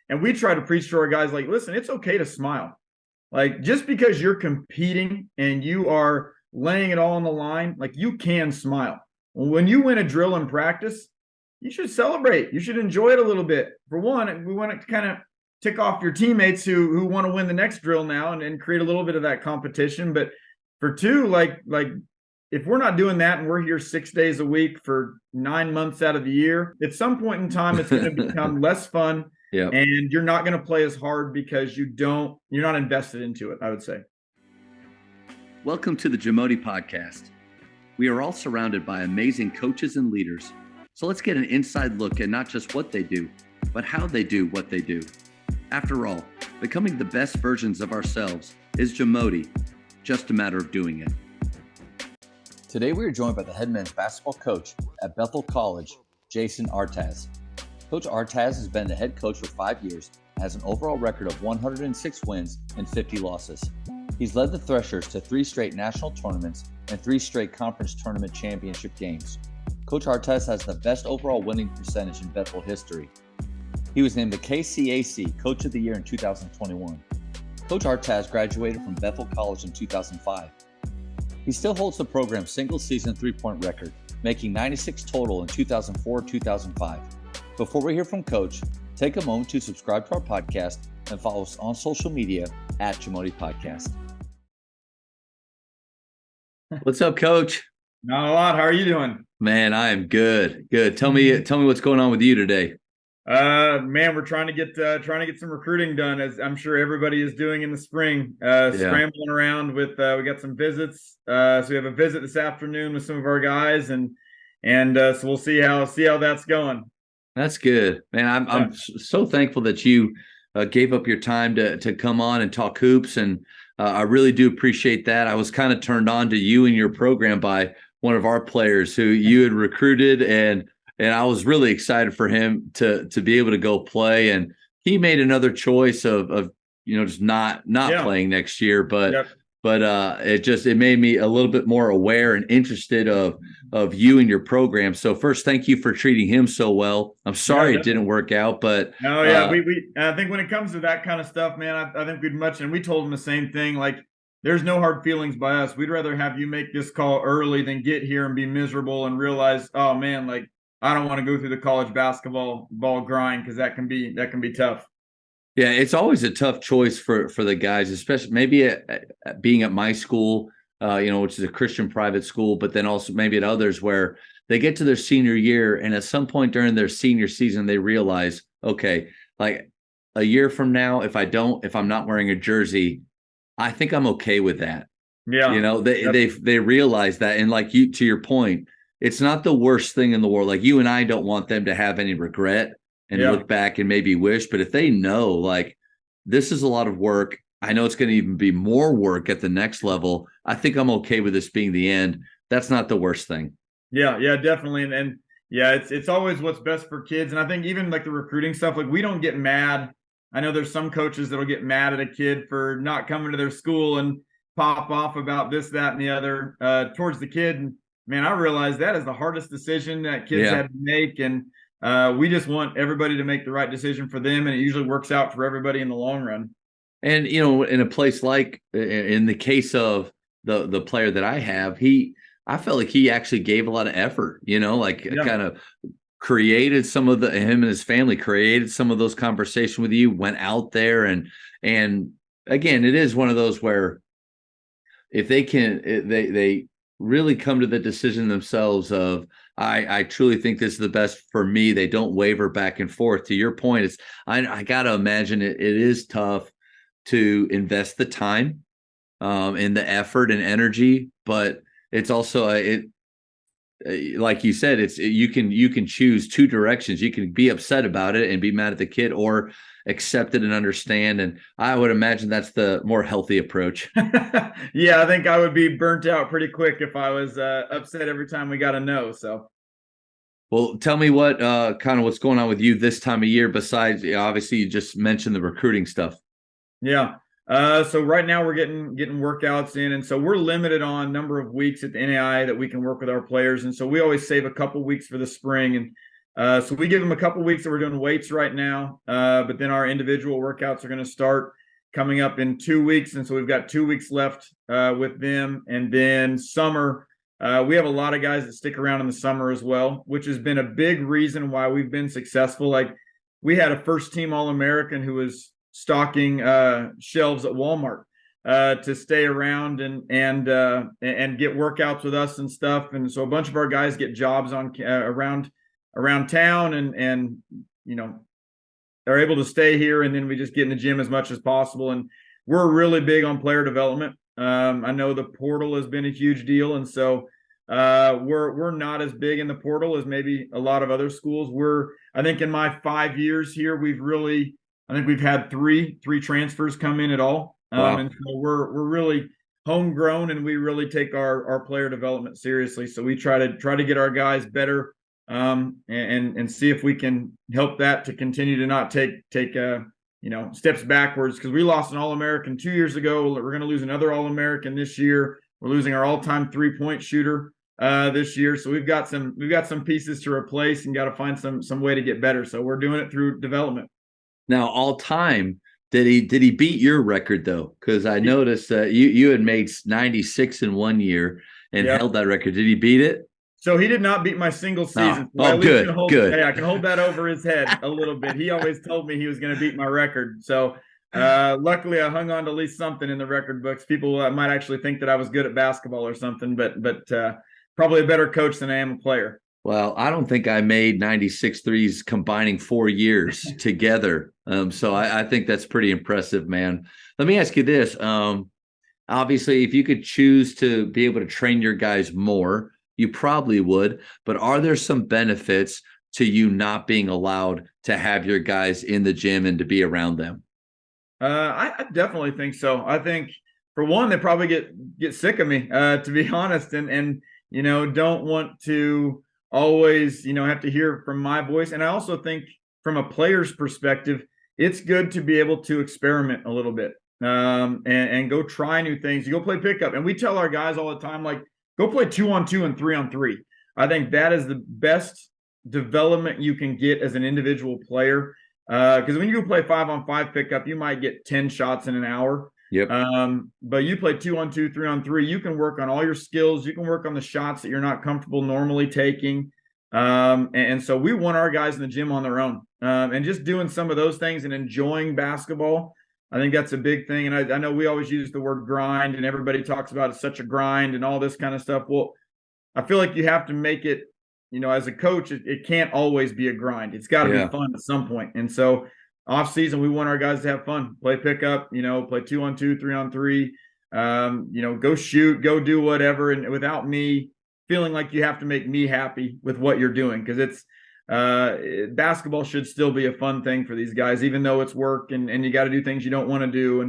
And we try to preach to our guys, like, listen, it's okay to smile. Like, just because you're competing and you are laying it all on the line, like, you can smile. When you win a drill in practice, you should celebrate. You should enjoy it a little bit. For one, we want to kind of tick off your teammates who want to win the next drill now and create a little bit of that competition. But for two, like if we're not doing that and we're here 6 days a week for 9 months out of the year, at some point in time, it's going to become less fun. Yeah. And you're not going to play as hard because you're not invested into it, I would say. Welcome to the Jamodi Podcast. We are all surrounded by amazing coaches and leaders. So let's get an inside look at not just what they do, but how they do what they do. After all, becoming the best versions of ourselves is Jamodi, just a matter of doing it. Today we are joined by the head men's basketball coach at Bethel College, Jayson Artaz. Coach Artaz has been the head coach for 5 years and has an overall record of 106 wins and 50 losses. He's led the Threshers to 3 straight national tournaments and 3 straight conference tournament championship games. Coach Artaz has the best overall winning percentage in Bethel history. He was named the KCAC Coach of the Year in 2021. Coach Artaz graduated from Bethel College in 2005. He still holds the program's single-season three-point record, making 96 total in 2004-2005. Before we hear from Coach, take a moment to subscribe to our podcast and follow us on social media at Jamodi Podcast. What's up, Coach? Not a lot. How are you doing? Man, I am good. Good. Tell me what's going on with you today. Man, we're trying to get some recruiting done, as I'm sure everybody is doing in the spring. Scrambling around with we got some visits. So we have a visit this afternoon with some of our guys, and so we'll see how that's going. That's good, man. I'm so thankful that you gave up your time to come on and talk hoops, and I really do appreciate that. I was kind of turned on to you and your program by one of our players who you had recruited, and I was really excited for him to be able to go play. And he made another choice of just not playing next year, but it made me a little bit more aware and interested of you and your program. So first, thank you for treating him so well. I'm sorry it didn't work out, but we I think when it comes to that kind of stuff, man, I think we told him the same thing. Like, there's no hard feelings by us. We'd rather have you make this call early than get here and be miserable and realize, oh man, like, I don't want to go through the college basketball grind, because that can be tough. Yeah, it's always a tough choice for the guys, especially maybe being at my school, which is a Christian private school, but then also maybe at others where they get to their senior year, and at some point during their senior season, they realize, okay, like a year from now, if I'm not wearing a jersey, I think I'm okay with that. Yeah, they realize that, and like you, to your point, it's not the worst thing in the world. Like, you and I don't want them to have any regret and look back and maybe wish. But if they know, like, this is a lot of work, I know it's going to even be more work at the next level, I think I'm okay with this being the end. That's not the worst thing. Yeah, definitely. And it's always what's best for kids. And I think even like the recruiting stuff, like, we don't get mad. I know there's some coaches that'll get mad at a kid for not coming to their school and pop off about this, that, and the other towards the kid. And man, I realize that is the hardest decision that kids had to make. And we just want everybody to make the right decision for them. And it usually works out for everybody in the long run. And, in a place like, in the case of the player that I have, I felt like he actually gave a lot of effort, kind of created him and his family created some of those conversations with you, went out there. And again, it is one of those where if they they really come to the decision themselves of, I truly think this is the best for me. They don't waver back and forth. To your point, I got to imagine it is tough to invest the time and the effort and energy, but it's also like you said, you can choose two directions. You can be upset about it and be mad at the kid, or accept it and understand. And I would imagine that's the more healthy approach. Yeah, I think I would be burnt out pretty quick if I was upset every time we got a no. So, well, tell me what kind of what's going on with you this time of year, besides obviously you just mentioned the recruiting stuff. Yeah. So right now we're getting workouts in, and so we're limited on number of weeks at the NAI that we can work with our players, and so we always save a couple weeks for the spring. And So we give them a couple weeks that we're doing weights right now, but then our individual workouts are going to start coming up in 2 weeks, and so we've got 2 weeks left with them. And then summer, we have a lot of guys that stick around in the summer as well, which has been a big reason why we've been successful. Like we had a first-team All-American who was stocking shelves at Walmart to stay around and get workouts with us and stuff. And so a bunch of our guys get jobs on around town, and are able to stay here, and then we just get in the gym as much as possible. And we're really big on player development. I know the portal has been a huge deal, and so we're not as big in the portal as maybe a lot of other schools. I think in my 5 years here, I think we've had three transfers come in at all. Wow. And so we're really homegrown, and we really take our player development seriously. So we try to get our guys better, and see if we can help that to continue to not take steps backwards, because we lost an All-American 2 years ago. We're going to lose another All-American this year. We're losing our all-time three-point shooter this year. So we've got some pieces to replace, and got to find some way to get better. So we're doing it through development. Now, all time, did he beat your record though? Because I noticed that you had made 96 in 1 year and held that record. Did he beat it? So he did not beat my single season. Good. Hey, I can hold that over his head a little bit. He always told me he was going to beat my record. So luckily, I hung on to at least something in the record books. People might actually think that I was good at basketball or something, but probably a better coach than I am a player. Well, I don't think I made 96 threes combining 4 years together. So I think that's pretty impressive, man. Let me ask you this. Obviously, if you could choose to be able to train your guys more, you probably would. But are there some benefits to you not being allowed to have your guys in the gym and to be around them? I definitely think so. I think, for one, they probably get sick of me, to be honest, and don't want to always have to hear from my voice. And I also think, from a player's perspective, it's good to be able to experiment a little bit, and go try new things. You go play pickup, and we tell our guys all the time, like, go play 2-on-2 and 3-on-3. I think that is the best development you can get as an individual player. Because when you play 5-on-5 pickup, you might get 10 shots in an hour. Yep. But you play 2-on-2, 3-on-3, you can work on all your skills. You can work on the shots that you're not comfortable normally taking. And so we want our guys in the gym on their own, and just doing some of those things and enjoying basketball. I think that's a big thing. And I know we always use the word grind, and everybody talks about it's such a grind and all this kind of stuff. Well, I feel like you have to make it, as a coach, it can't always be a grind. It's got to be fun at some point. And so off season, we want our guys to have fun, play pickup, play 2-on-2, 3-on-3, go shoot, go do whatever. And without me feeling like you have to make me happy with what you're doing, because it's, basketball should still be a fun thing for these guys, even though it's work and you got to do things you don't want to do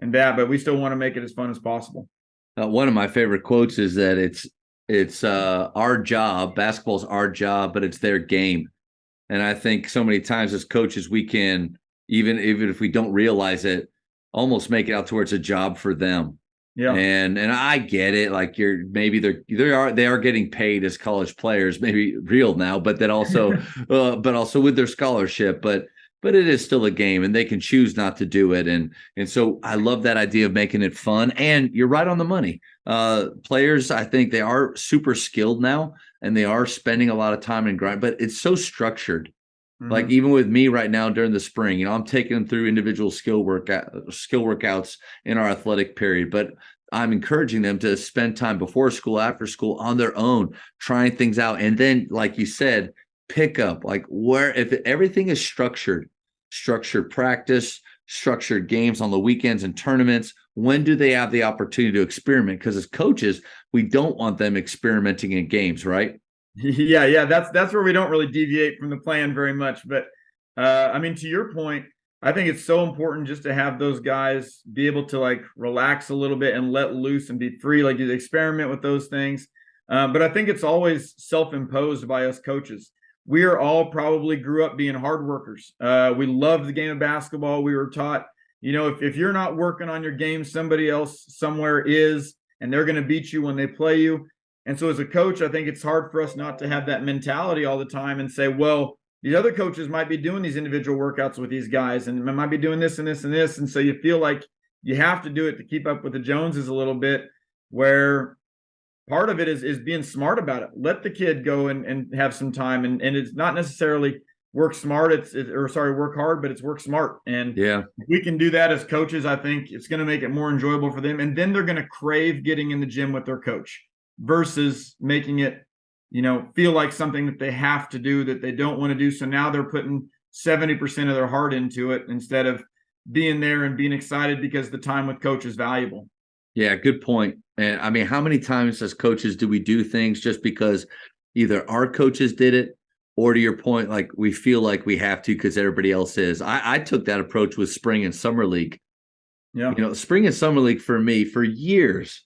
and that, but we still want to make it as fun as possible. One of my favorite quotes is that it's our job. Basketball's our job, but it's their game. And I think so many times as coaches, we can, even if we don't realize it, almost make it out towards a job for them. Yeah. And I get it. Like they are getting paid as college players, maybe real now, but then also, but also with their scholarship, but it is still a game, and they can choose not to do it. And so I love that idea of making it fun. And you're right on the money. Players, I think they are super skilled now, and they are spending a lot of time in grind, but it's so structured. Mm-hmm. Like even with me right now during the spring, I'm taking them through individual skill workouts in our athletic period, but I'm encouraging them to spend time before school, after school, on their own, trying things out. And then, like you said, pick up, like if everything is structured practice, structured games on the weekends and tournaments, when do they have the opportunity to experiment? Because as coaches, we don't want them experimenting in games, right? Yeah. That's where we don't really deviate from the plan very much. But to your point, I think it's so important just to have those guys be able to like relax a little bit and let loose and be free, like you experiment with those things. But I think it's always self-imposed by us coaches. We are all probably grew up being hard workers. We love the game of basketball. We were taught, if you're not working on your game, somebody else somewhere is, and they're going to beat you when they play you. And so as a coach, I think it's hard for us not to have that mentality all the time and say, well, these other coaches might be doing these individual workouts with these guys and might be doing this and this and this. And so you feel like you have to do it to keep up with the Joneses a little bit, where part of it is being smart about it. Let the kid go and have some time. And it's not necessarily work smart, work hard, but it's work smart. And yeah, if we can do that as coaches, I think it's going to make it more enjoyable for them. And then they're going to crave getting in the gym with their coach versus making it, feel like something that they have to do that they don't want to do. So now they're putting 70% of their heart into it instead of being there and being excited because the time with coach is valuable. Yeah, good point. And I mean, how many times as coaches do we do things just because either our coaches did it, or to your point, like we feel like we have to because everybody else is? I took that approach with spring and summer league. Yeah. Spring and summer league for me for years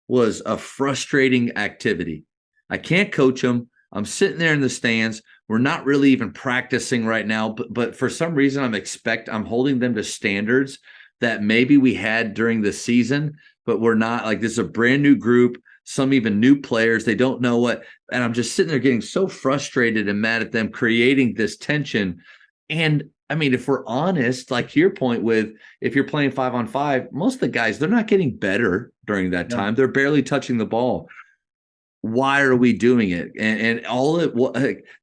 was a frustrating activity. I can't coach them. I'm sitting there in the stands. We're not really even practicing right now, but for some reason I'm holding them to standards that maybe we had during the season, but we're not. Like, this is a brand new group, some even new players. They don't know what, and I'm just sitting there getting so frustrated and mad at them, creating this tension. And I mean, if we're honest, like your point with, if you're playing 5-on-5, most of the guys, they're not getting better during that time. They're barely touching the ball. Why are we doing it? And all it was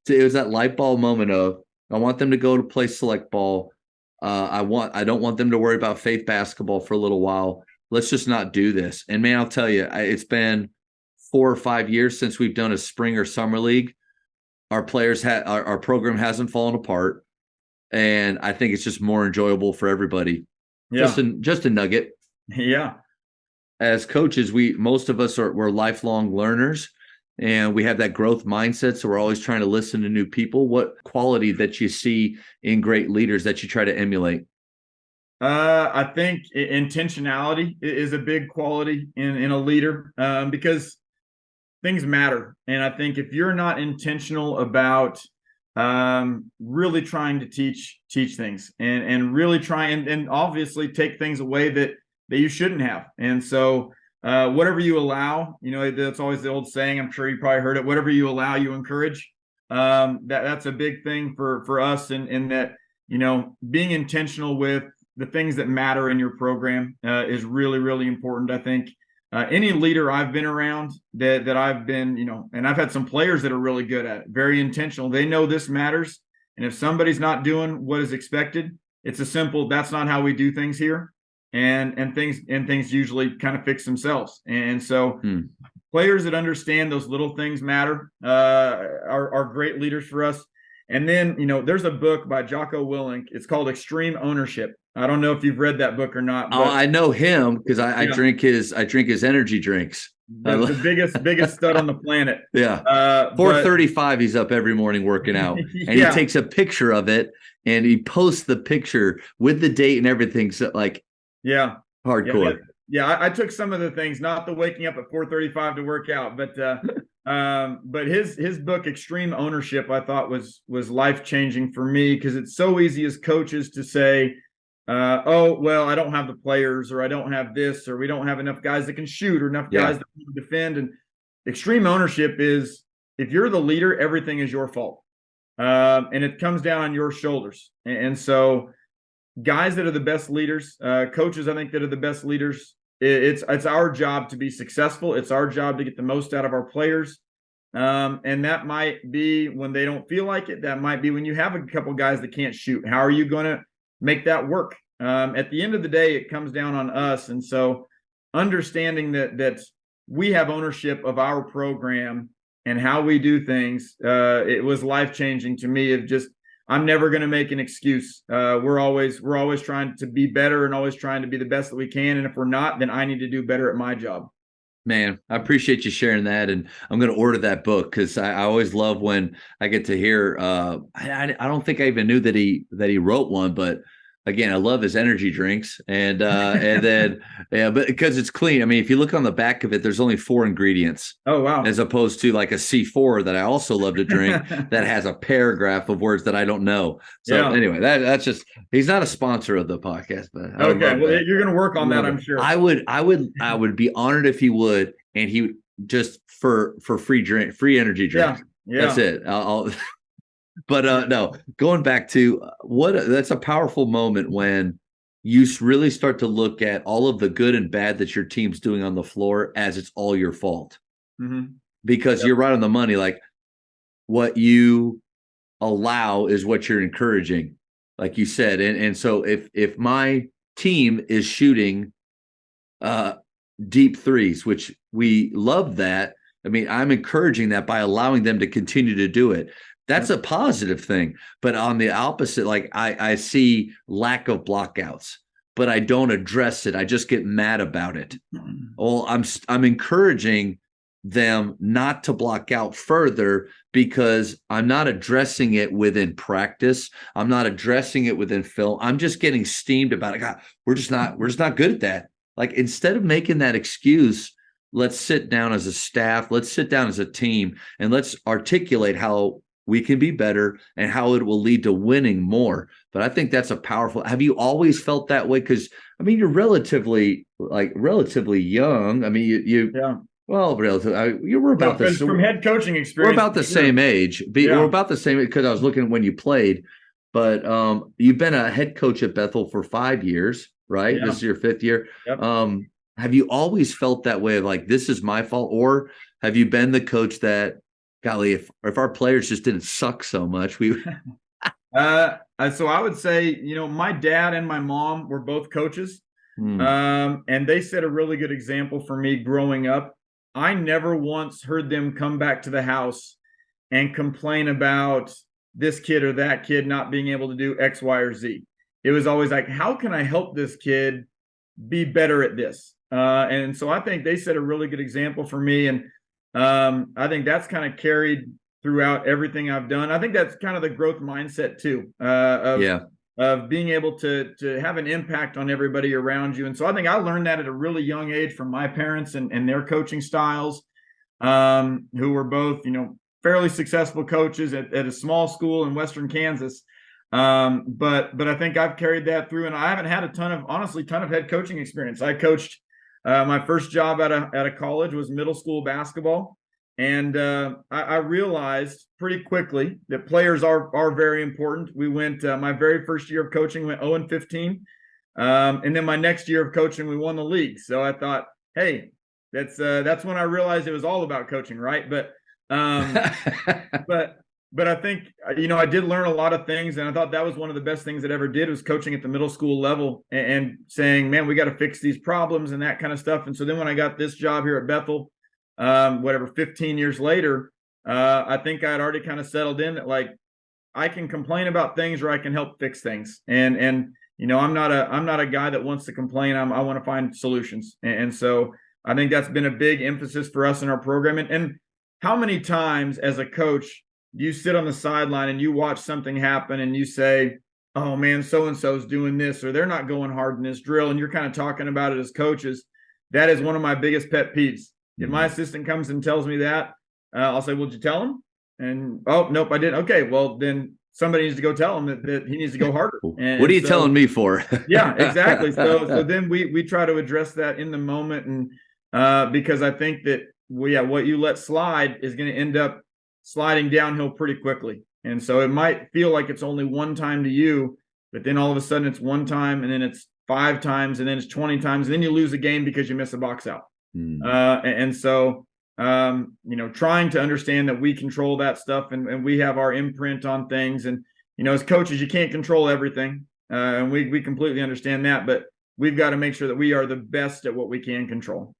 that light bulb moment of, I want them to go to play select ball. I don't want them to worry about faith basketball for a little while. Let's just not do this. And man, I'll tell you, it's been 4 or 5 years since we've done a spring or summer league. Our players our program hasn't fallen apart. And I think it's just more enjoyable for everybody. Yeah. Just a nugget. Yeah. As coaches, most of us we're lifelong learners, and we have that growth mindset. So we're always trying to listen to new people. What quality that you see in great leaders that you try to emulate? I think intentionality is a big quality in a leader, because things matter. And I think if you're not intentional about really trying to teach things and really try and obviously take things away that you shouldn't have. And so whatever you allow, that's always the old saying. I'm sure you probably heard it. Whatever you allow, you encourage. That's a big thing for us in that, being intentional with the things that matter in your program is really, really important. I think any leader I've been around that I've been, and I've had some players that are really good at it, very intentional. They know this matters. And if somebody's not doing what is expected, it's a simple, that's not how we do things here. And things usually kind of fix themselves. And so players that understand those little things matter are great leaders for us. And then, there's a book by Jocko Willink. It's called Extreme Ownership. I don't know if you've read that book or not. But, I know him because I drink his energy drinks. The biggest stud on the planet. Yeah. 4:35, he's up every morning working out. And he takes a picture of it and he posts the picture with the date and everything. So hardcore. Yeah, I took some of the things, not the waking up at 4:35 to work out, but his book Extreme Ownership, I thought was life-changing for me, because it's so easy as coaches to say, oh, well, I don't have the players, or I don't have this, or we don't have enough guys that can shoot, or enough guys that can defend. And extreme ownership is, if you're the leader, everything is your fault. And it comes down on your shoulders. And so guys that are the best leaders, coaches, I think, that are the best leaders, it's our job to be successful. It's our job to get the most out of our players. And that might be when they don't feel like it. That might be when you have a couple guys that can't shoot. How are you going to make that work? At the end of the day, it comes down on us. And so understanding that we have ownership of our program and how we do things, it was life-changing to me. Of just, I'm never going to make an excuse. We're always trying to be better and always trying to be the best that we can. And if we're not, then I need to do better at my job. Man, I appreciate you sharing that, and I'm going to order that book, because I always love when I get to hear. I don't think I even knew that he wrote one, but again, I love his energy drinks, and then but because it's clean. I mean, if you look on the back of it, there's only 4 ingredients. Oh wow! As opposed to like a C4 that I also love to drink that has a paragraph of words that I don't know. So anyway, that's just, he's not a sponsor of the podcast, but okay. Well, you're going to work on that, I'm sure. I would be honored if he would, and just for free energy drinks. Yeah. That's it. But no, going back to that's a powerful moment when you really start to look at all of the good and bad that your team's doing on the floor as it's all your fault. Mm-hmm. Because Yep. you're right on the money. Like, what you allow is what you're encouraging, like you said. And so if my team is shooting deep threes, which we love that, I mean, I'm encouraging that by allowing them to continue to do it. That's a positive thing. But on the opposite, like I see lack of blockouts, but I don't address it. I just get mad about it. Well, I'm encouraging them not to block out further because I'm not addressing it within practice. I'm not addressing it within film. I'm just getting steamed about it. God, we're just not good at that. Like, instead of making that excuse, let's sit down as a staff, let's sit down as a team, and let's articulate how we can be better and how it will lead to winning more. But I think that's a powerful. Have you always felt that way? Because I mean, you're relatively young. I mean, Yeah. well, relatively. You were about the from head coaching experience. We're about the same age. We're about the same, because I was looking when you played. But you've been a head coach at Bethel for 5 years, right? Yeah. This is your 5th year. Yep. Have you always felt that way of like, this is my fault? Or have you been the coach that, golly, if our players just didn't suck so much, we so I would say, my dad and my mom were both coaches. And they set a really good example for me growing up. I never once heard them come back to the house and complain about this kid or that kid not being able to do X, Y, or Z. It was always like, how can I help this kid be better at this? And so I think they set a really good example for me. And I think that's kind of carried throughout everything I've done. I think that's kind of the growth mindset too, of being able to have an impact on everybody around you. And so I think I learned that at a really young age from my parents and their coaching styles, who were both, fairly successful coaches at a small school in Western Kansas. But I think I've carried that through, and I haven't had a ton of head coaching experience. I coached, my first job at a college was middle school basketball. And I realized pretty quickly that players are very important. We went my very first year of coaching, went 0-15, and then my next year of coaching, we won the league. So I thought, hey, that's when I realized it was all about coaching, right? But but I think I did learn a lot of things, and I thought that was one of the best things that I ever did was coaching at the middle school level and saying, man, we got to fix these problems and that kind of stuff. And so then when I got this job here at Bethel, 15 years later, I think I had already kind of settled in that, like, I can complain about things or I can help fix things. And I'm not a guy that wants to complain. I want to find solutions. And so I think that's been a big emphasis for us in our program. And how many times as a coach you sit on the sideline and you watch something happen and you say, oh man, so-and-so's doing this, or they're not going hard in this drill. And you're kind of talking about it as coaches. That is one of my biggest pet peeves. If my assistant comes and tells me that, I'll say, well, did you tell him? And, oh, nope, I didn't. Okay, well, then somebody needs to go tell him that he needs to go harder. And what are you telling me for? Yeah, exactly. So then we try to address that in the moment. And because I think that, what you let slide is going to end up sliding downhill pretty quickly. And so it might feel like it's only one time to you, but then all of a sudden it's one time, and then it's 5 times, and then it's 20 times, and then you lose a game because you miss a box out. And so, trying to understand that we control that stuff and we have our imprint on things. And, as coaches, you can't control everything. And we completely understand that, but we've got to make sure that we are the best at what we can control.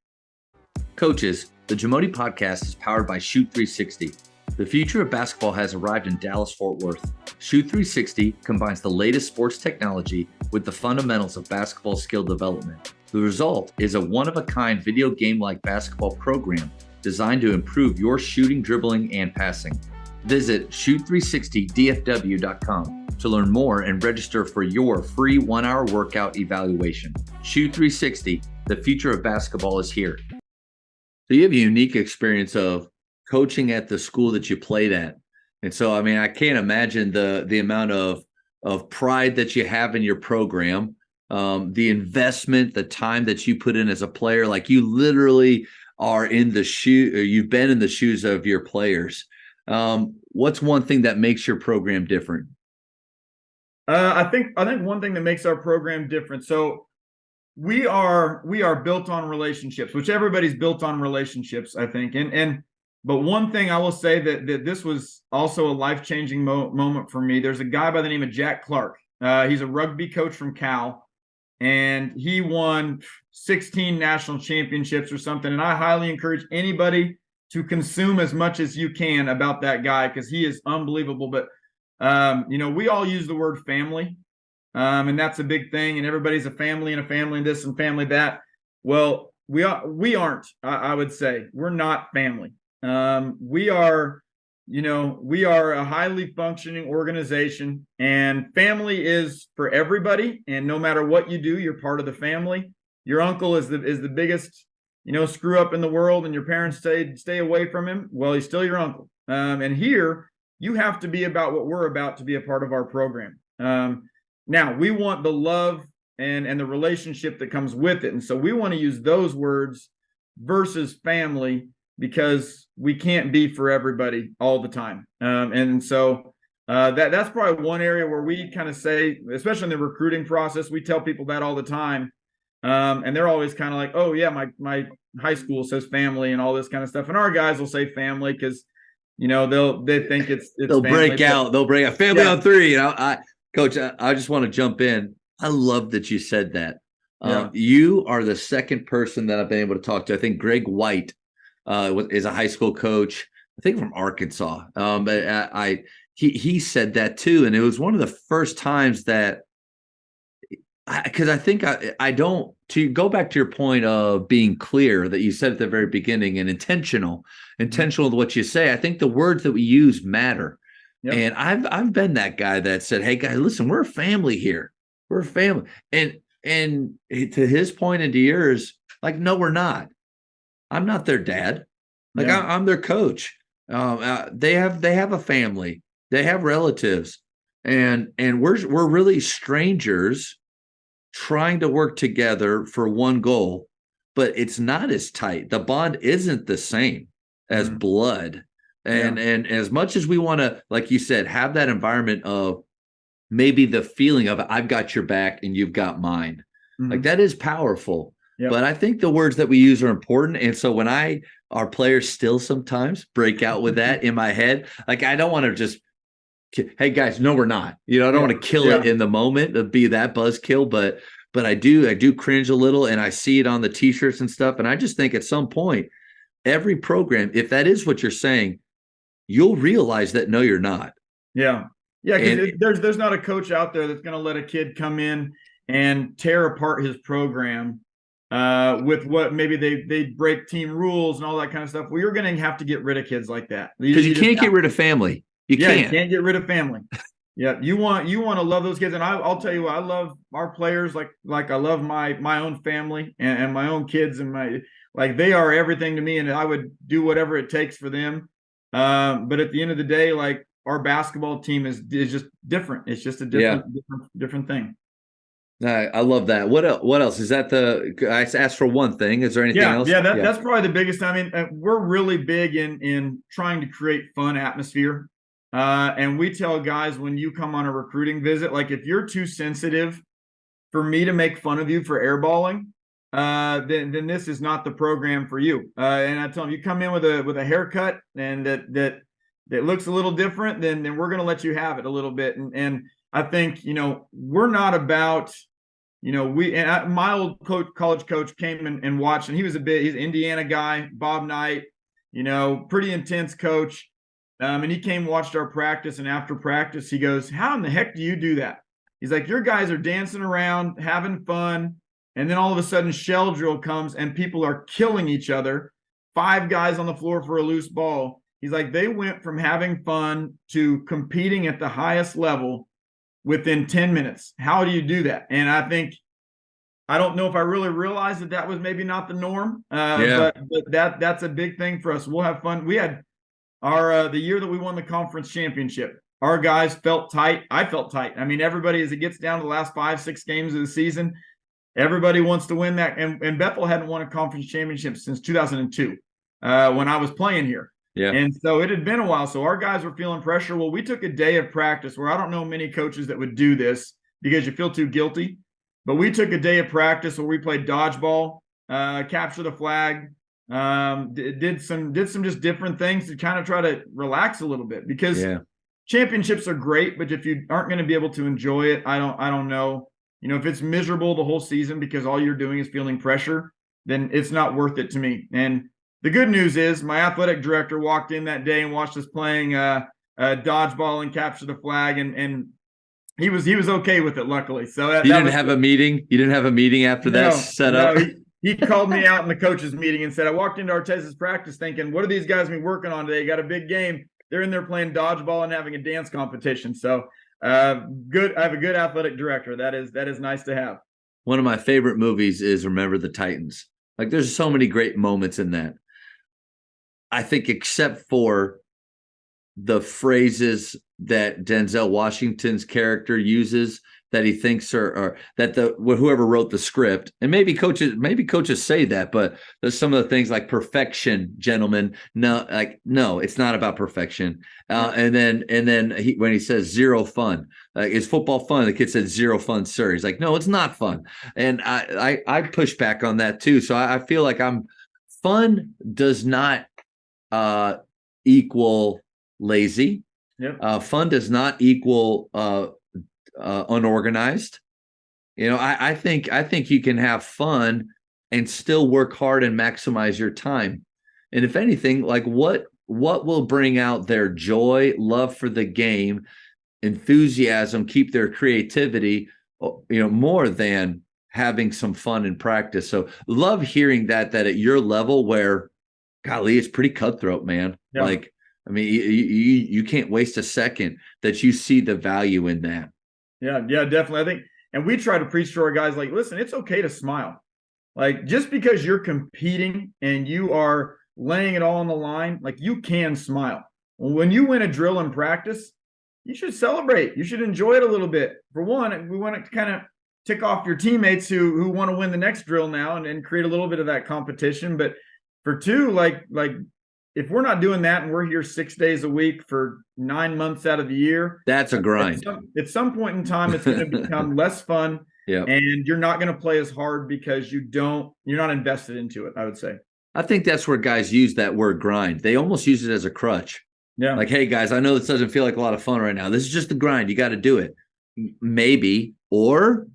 Coaches, the Jamodi podcast is powered by Shoot 360. The future of basketball has arrived in Dallas-Fort Worth. Shoot 360 combines the latest sports technology with the fundamentals of basketball skill development. The result is a one-of-a-kind video game-like basketball program designed to improve your shooting, dribbling, and passing. Visit shoot360dfw.com to learn more and register for your free 1-hour workout evaluation. Shoot 360, the future of basketball is here. So you have a unique experience of coaching at the school that you played at. And so, I mean, I can't imagine the amount of pride that you have in your program, the investment, the time that you put in as a player. Like, you literally are in the shoe, or you've been in the shoes of your players. What's one thing that makes your program different? I think one thing that makes our program different. So we are built on relationships, which everybody's built on relationships, I think. But one thing I will say that this was also a life-changing moment for me. There's a guy by the name of Jack Clark. He's a rugby coach from Cal, and he won 16 national championships or something. And I highly encourage anybody to consume as much as you can about that guy, because he is unbelievable. But we all use the word family. And that's a big thing. And everybody's a family and a family and this and family that. Well, we aren't. I would say we're not family. We are a highly functioning organization, and family is for everybody. And no matter what you do, you're part of the family. Your uncle is the biggest screw up in the world, and your parents stay away from him. Well, he's still your uncle. And here you have to be about what we're about to be a part of our program. Now, we want the love and the relationship that comes with it. And so we want to use those words versus family, because we can't be for everybody all the time. And so that's probably one area where we kind of say, especially in the recruiting process, we tell people that all the time. And they're always kind of like, oh, yeah, my high school says family and all this kind of stuff. And our guys will say family because, they think it's they'll family. They'll break out family on three. Coach, I just want to jump in. I love that you said that. You are the second person that I've been able to talk to. I think Greg White is a high school coach, I think from Arkansas. But he said that too. And it was one of the first times that, because I think I don't, to go back to your point of being clear that you said at the very beginning, and intentional with what you say. I think the words that we use matter. Yep. And I've been that guy that said, hey guys, listen, we're a family here. We're a family. And to his point and to yours, like, no, we're not. I'm not their dad. Like, I'm their coach. They have a family. They have relatives. And we're really strangers trying to work together for one goal, but it's not as tight. The bond isn't the same as blood. And as much as we want to, like you said, have that environment of maybe the feeling of I've got your back and you've got mine, like that is powerful. Yep. But I think the words that we use are important. And so when our players still sometimes break out with that in my head, like I don't want to just, hey guys, no, we're not. I don't want to kill it in the moment, to be that buzzkill, but I do cringe a little, and I see it on the t-shirts and stuff. And I just think at some point, every program, if that is what you're saying, you'll realize that no, you're not. Yeah. Because there's not a coach out there that's going to let a kid come in and tear apart his program with what maybe they break team rules and all that kind of stuff. Well, you're going to have to get rid of kids like that, because you can't get rid of family. You can't get rid of family. Yeah, you want to love those kids, and I'll tell you what, I love our players like I love my own family and my own kids, and they are everything to me, and I would do whatever it takes for them. But at the end of the day, like, our basketball team is just different. It's just a different thing. I love that. What else is that? I asked for one thing. Is there anything else? That's probably the biggest. I mean, we're really big in trying to create fun atmosphere. And we tell guys, when you come on a recruiting visit, like, if you're too sensitive for me to make fun of you for airballing, then this is not the program for you. And I tell them, you come in with a haircut and that looks a little different, then we're going to let you have it a little bit. And I think, we're not about, my old college coach came and watched, and he's an Indiana guy, Bob Knight, pretty intense coach. And he came, watched our practice, and after practice, he goes, how in the heck do you do that? He's like, your guys are dancing around, having fun, and then all of a sudden shell drill comes and people are killing each other. 5 guys on the floor for a loose ball. He's like, they went from having fun to competing at the highest level within 10 minutes. How do you do that? And I don't know if I really realized that was maybe not the norm, but that's a big thing for us. We'll have fun. We had the year that we won the conference championship, our guys felt tight. I felt tight. I mean, everybody, as it gets down to the last 5-6 games of the season, Everybody wants to win that. And Bethel hadn't won a conference championship since 2002 when I was playing here. Yeah. And so it had been a while. So our guys were feeling pressure. Well, we took a day of practice where I don't know many coaches that would do this because you feel too guilty. But we took a day of practice where we played dodgeball, capture the flag, did some just different things to kind of try to relax a little bit because championships are great, but if you aren't going to be able to enjoy it, I don't know. You know, if it's miserable the whole season because all you're doing is feeling pressure, then it's not worth it to me. And the good news is my athletic director walked in that day and watched us playing dodgeball and capture the flag, and he was okay with it, luckily. So you didn't have a meeting. You didn't have a meeting after that set up. He called me out in the coaches meeting and said, I walked into Artaz's practice thinking, what are these guys been working on today? Got a big game. They're in there playing dodgeball and having a dance competition. So good. I have a good athletic director. That is nice to have. One of my favorite movies is Remember the Titans. Like, there's so many great moments in that. I think except for the phrases that Denzel Washington's character uses that he thinks are that whoever wrote the script, and maybe coaches say that, but there's some of the things like perfection, gentlemen. No, it's not about perfection. And then when he says zero fun, is football fun? The kid said zero fun, sir. He's like, no, it's not fun. And I push back on that too. So I feel like fun does not equal lazy. Yep. Fun does not equal unorganized. You know, I think you can have fun and still work hard and maximize your time. And if anything, like what will bring out their joy, love for the game, enthusiasm, keep their creativity, more than having some fun in practice. So love hearing that at your level where, golly, it's pretty cutthroat, man. Yeah. Like, I mean, you can't waste a second that you see the value in that. Yeah, definitely. I think, and we try to preach to our guys, like, listen, it's okay to smile. Like, just because you're competing and you are laying it all on the line, like, you can smile. When you win a drill in practice, you should celebrate. You should enjoy it a little bit. For one, we want to kind of tick off your teammates who want to win the next drill now and create a little bit of that competition. But for two, like if we're not doing that and we're here 6 days a week for 9 months out of the year, that's a grind. At some point in time, it's going to become less fun. Yeah. And you're not going to play as hard because you're not invested into it, I would say. I think that's where guys use that word grind. They almost use it as a crutch. Yeah. Like, hey guys, I know this doesn't feel like a lot of fun right now. This is just the grind. You got to do it. Maybe, or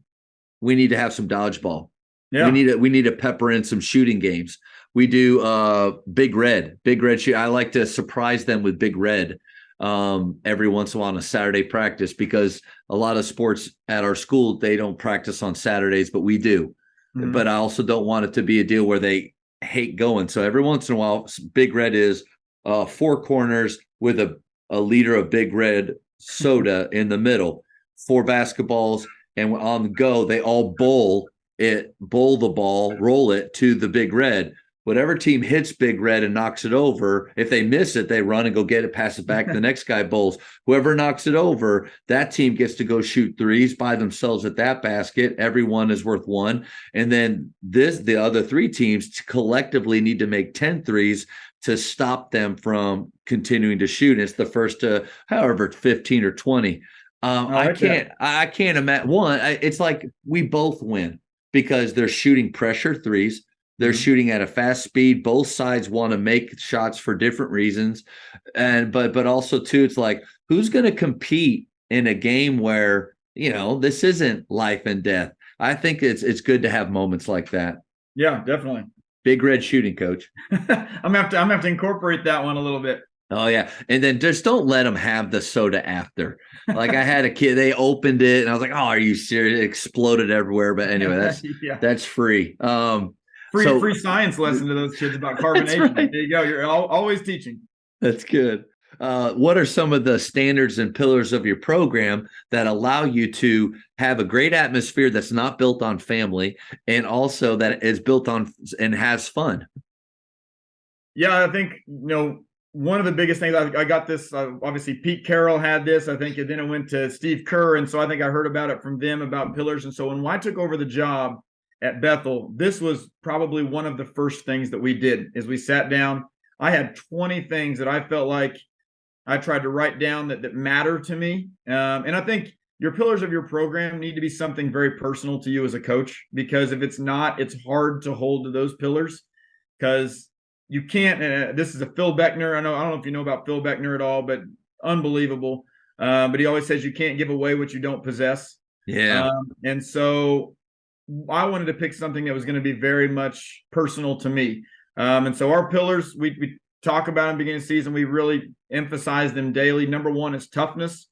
we need to have some dodgeball. Yeah. We need to pepper in some shooting games. We do Big Red shoot. I like to surprise them with Big Red every once in a while on a Saturday practice, because a lot of sports at our school, they don't practice on Saturdays, but we do. Mm-hmm. But I also don't want it to be a deal where they hate going. So every once in a while, Big Red is 4 corners with a liter of Big Red soda in the middle, 4 basketballs, and on the go, they all bowl the ball, roll it to the Big Red. Whatever team hits Big Red and knocks it over, if they miss it, they run and go get it, pass it back. The next guy bowls. Whoever knocks it over, that team gets to go shoot threes by themselves at that basket. Everyone is worth 1. And then the other 3 teams collectively need to make 10 threes to stop them from continuing to shoot. It's the first to however 15 or 20. I can't imagine. It's like we both win because they're shooting pressure threes. They're shooting at a fast speed. Both sides want to make shots for different reasons. But also too, it's like, who's going to compete in a game where, this isn't life and death? I think it's good to have moments like that. Yeah, definitely. Big Red shooting, coach. I'm gonna have to incorporate that one a little bit. Oh yeah. And then just don't let them have the soda after. Like, I had a kid, they opened it and I was like, oh, are you serious? It exploded everywhere. But anyway, that's free. Free science lesson to those kids about carbonation. Right. There you go. You're always teaching. That's good. What are some of the standards and pillars of your program that allow you to have a great atmosphere that's not built on family and also that is built on and has fun? Yeah, I think, one of the biggest things, I got this, obviously Pete Carroll had this, I think, and then it went to Steve Kerr. And so I think I heard about it from them about pillars. And so when I took over the job, at Bethel, this was probably one of the first things that we did is we sat down. I had 20 things that I felt like I tried to write down that matter to me. And I think your pillars of your program need to be something very personal to you as a coach, because if it's not, it's hard to hold to those pillars because you can't. This is a Phil Beckner. I don't know if you know about Phil Beckner at all, but unbelievable. But he always says you can't give away what you don't possess. Yeah. And so I wanted to pick something that was going to be very much personal to me. And so our pillars, we talk about in the beginning of the season, we really emphasize them daily. Number one is toughness.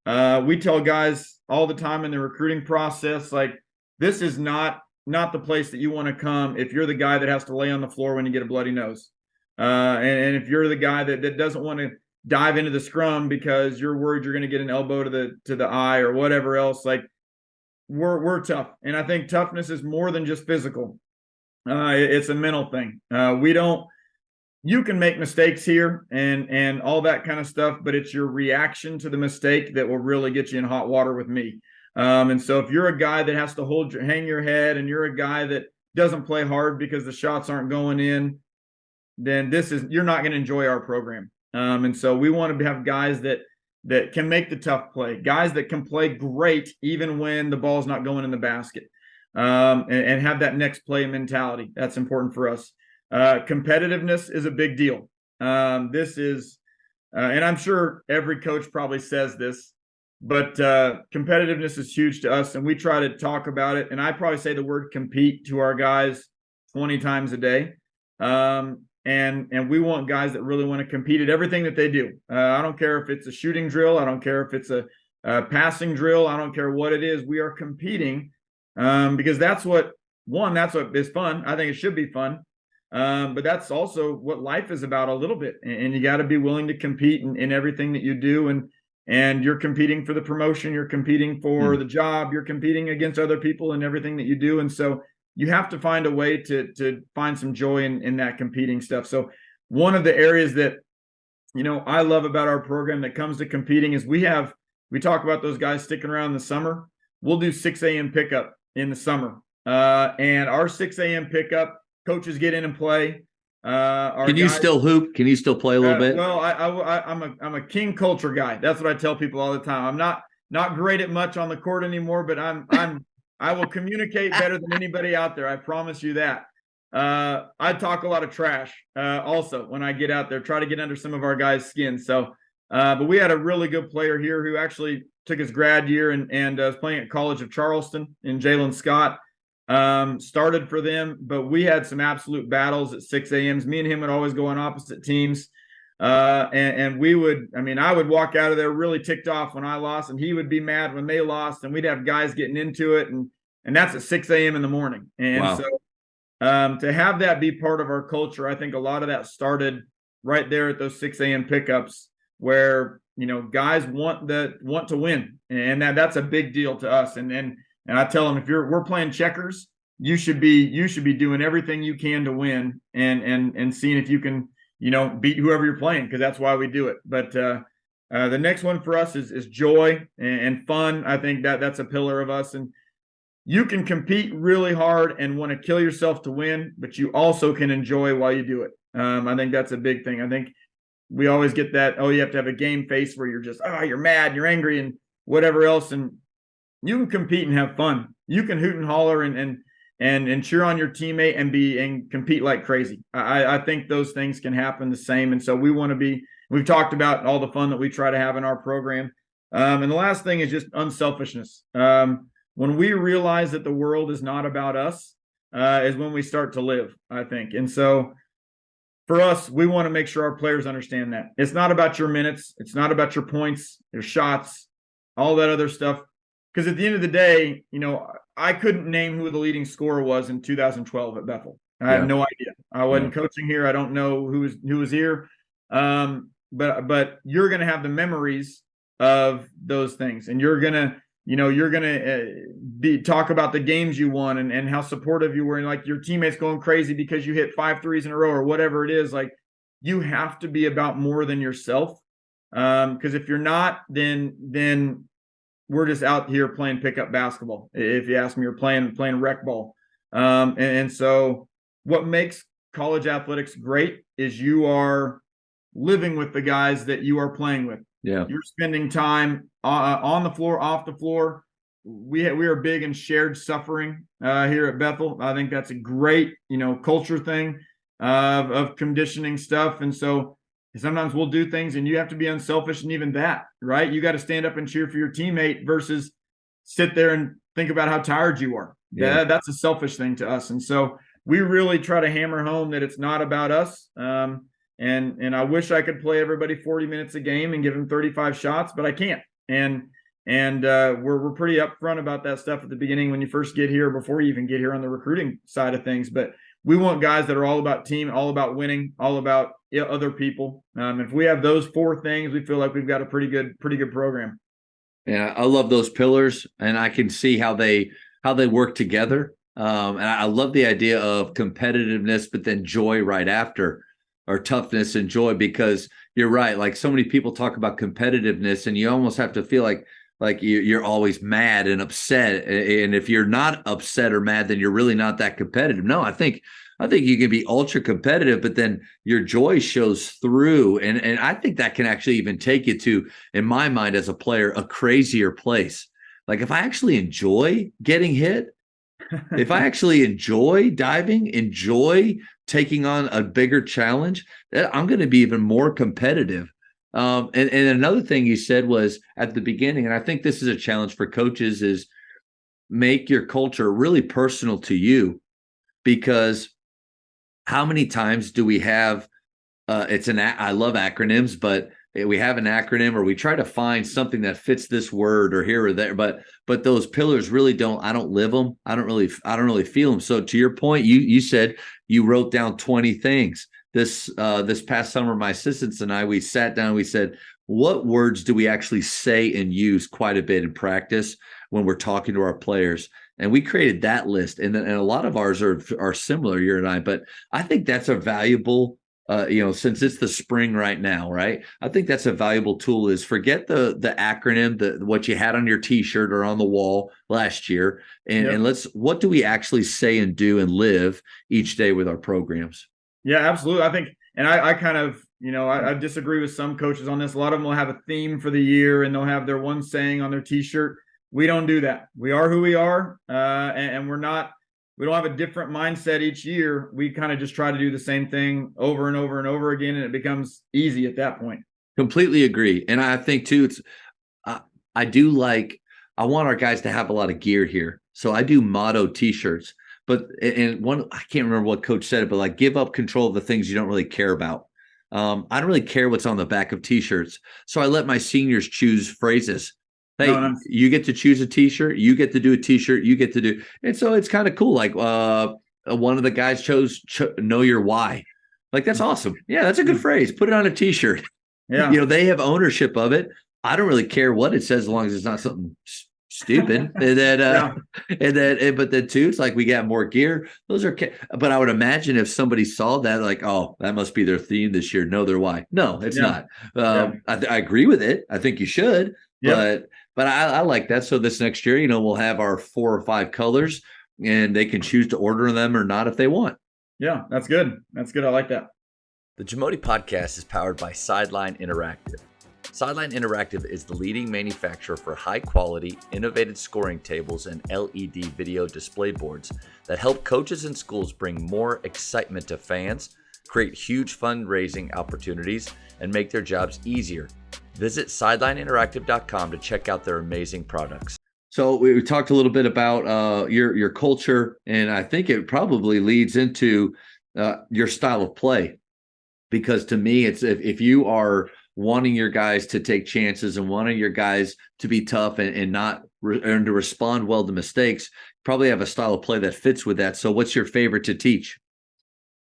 We tell guys all the time in the recruiting process, like, this is not the place that you want to come if you're the guy that has to lay on the floor when you get a bloody nose. And if you're the guy that doesn't want to dive into the scrum because you're worried you're going to get an elbow to the eye or whatever else, like, we're tough. And I think toughness is more than just physical. It's a mental thing. You can make mistakes here and all that kind of stuff, but it's your reaction to the mistake that will really get you in hot water with me. And so if you're a guy that has to hang your head, and you're a guy that doesn't play hard because the shots aren't going in, then you're not going to enjoy our program. And so we want to have guys that can make the tough play, guys that can play great even when the ball's not going in the basket, and have that next play mentality. That's important for us. Competitiveness is a big deal. And I'm sure every coach probably says this, but competitiveness is huge to us, and we try to talk about it. And I probably say the word compete to our guys 20 times a day. And we want guys that really want to compete at everything that they do. I don't care if it's a shooting drill. I don't care if it's a passing drill. I don't care what it is. We are competing because that's what is fun. I think it should be fun. But that's also what life is about a little bit. And you got to be willing to compete in everything that you do. And you're competing for the promotion. You're competing for the job. You're competing against other people in everything that you do. And so you have to find a way to find some joy in that competing stuff. So one of the areas that, I love about our program that comes to competing is we talk about those guys sticking around in the summer. We'll do 6 a.m. pickup in the summer. And our 6 a.m. pickup, coaches get in and play. Can you still hoop? Can you still play a little bit? Well, I'm a king culture guy. That's what I tell people all the time. I'm not great at much on the court anymore, but I will communicate better than anybody out there. I promise you that. I talk a lot of trash also when I get out there, try to get under some of our guys' skin. So, but we had a really good player here who actually took his grad year and was playing at College of Charleston in Jalen Scott. Started for them, but we had some absolute battles at 6 a.m.s. Me and him would always go on opposite teams. And I would walk out of there really ticked off when I lost, and he would be mad when they lost, and we'd have guys getting into it. And that's at 6 a.m. in the morning. And wow. So to have that be part of our culture, I think a lot of that started right there at those 6 a.m. pickups where, guys want to win. And that's a big deal to us. And I tell them, if we're playing checkers, you should be doing everything you can to win and seeing if you can, beat whoever you're playing, because that's why we do it. But the next one for us is joy and fun. I think that's a pillar of us. And you can compete really hard and want to kill yourself to win, but you also can enjoy while you do it. I think that's a big thing. I think we always get that, you have to have a game face where you're just, you're mad, you're angry, and whatever else. And you can compete and have fun. You can hoot and holler and cheer on your teammate and compete like crazy. I think those things can happen the same. And so we've talked about all the fun that we try to have in our program. And the last thing is just unselfishness. When we realize that the world is not about us, is when we start to live, I think. And so for us, we want to make sure our players understand that. It's not about your minutes. It's not about your points, your shots, all that other stuff. Because at the end of the day, I couldn't name who the leading scorer was in 2012 at Bethel. I have no idea. I wasn't coaching here. I don't know who was here. But you're going to have the memories of those things, and you're going to talk about the games you won and how supportive you were, and like your teammates going crazy because you hit 5 threes in a row or whatever it is. Like, you have to be about more than yourself. Because if you're not, then we're just out here playing pickup basketball. If you ask me, you're playing rec ball. And so what makes college athletics great is you are living with the guys that you are playing with. Yeah. You're spending time on the floor, off the floor. We are big in shared suffering here at Bethel. I think that's a great, culture thing of conditioning stuff. And so sometimes we'll do things and you have to be unselfish, and even that, right? You got to stand up and cheer for your teammate versus sit there and think about how tired you are. Yeah. That's a selfish thing to us. And so we really try to hammer home that it's not about us. And I wish I could play everybody 40 minutes a game and give them 35 shots, but I can't. And we're pretty upfront about that stuff at the beginning when you first get here, before you even get here on the recruiting side of things. But we want guys that are all about team, all about winning, all about other people. If we have those four things, we feel like we've got a pretty good program. Yeah, I love those pillars, and I can see how they work together. And I love the idea of competitiveness, but then joy right after, or toughness and joy, because you're right. Like, so many people talk about competitiveness, and you almost have to feel like you're always mad and upset. And if you're not upset or mad, then you're really not that competitive. No, I think you can be ultra competitive, but then your joy shows through. And I think that can actually even take you to, in my mind as a player, a crazier place. Like, if I actually enjoy getting hit, if I actually enjoy diving, enjoy taking on a bigger challenge, I'm going to be even more competitive. And another thing you said was at the beginning, and I think this is a challenge for coaches, is make your culture really personal to you. Because how many times do we have I love acronyms, but we have an acronym, or we try to find something that fits this word or here or there, but those pillars really I don't live them. I don't really feel them. So to your point, you said you wrote down 20 things. This past summer, my assistants and we sat down, we said, what words do we actually say and use quite a bit in practice when we're talking to our players? And we created that list, and a lot of ours are similar, you and I. But I think that's a valuable, since it's the spring right now, right? I think that's a valuable tool. Is forget the acronym, what you had on your T-shirt or on the wall last year, and what do we actually say and do and live each day with our programs? Yeah, absolutely. I think, and I kind of, I disagree with some coaches on this. A lot of them will have a theme for the year, and they'll have their one saying on their T-shirt. We don't do that. We are who we are, and we don't have a different mindset each year. We kind of just try to do the same thing over and over and over again, and it becomes easy at that point. Completely agree. And I think too, I want our guys to have a lot of gear here. So I do motto T-shirts. But I can't remember what coach said it, but like, give up control of the things you don't really care about. I don't really care what's on the back of T-shirts. So I let my seniors choose phrases. Hey, you get to choose a T-shirt. You get to do a T-shirt. You get to do. And so it's kind of cool. Like one of the guys chose know your why. Like, that's awesome. Yeah, that's a good phrase. Put it on a T-shirt. Yeah. They have ownership of it. I don't really care what it says as long as it's not something stupid. And then, but then too, it's like, we got more gear. Those are, but I would imagine if somebody saw that, like, oh, that must be their theme this year. Know their why. No, it's not. I agree with it. I think you should, but I like that. So this next year, we'll have our 4 or 5 colors, and they can choose to order them or not if they want. Yeah, that's good. That's good. I like that. The Jamodi podcast is powered by Sideline Interactive. Sideline Interactive is the leading manufacturer for high-quality, innovative scoring tables and LED video display boards that help coaches and schools bring more excitement to fans, create huge fundraising opportunities, and make their jobs easier. Visit sidelineinteractive.com to check out their amazing products. So we talked a little bit about your culture, and I think it probably leads into your style of play. Because to me, it's if you are wanting your guys to take chances and wanting your guys to be tough and not and to respond well to mistakes, probably have a style of play that fits with that. So what's your favorite to teach?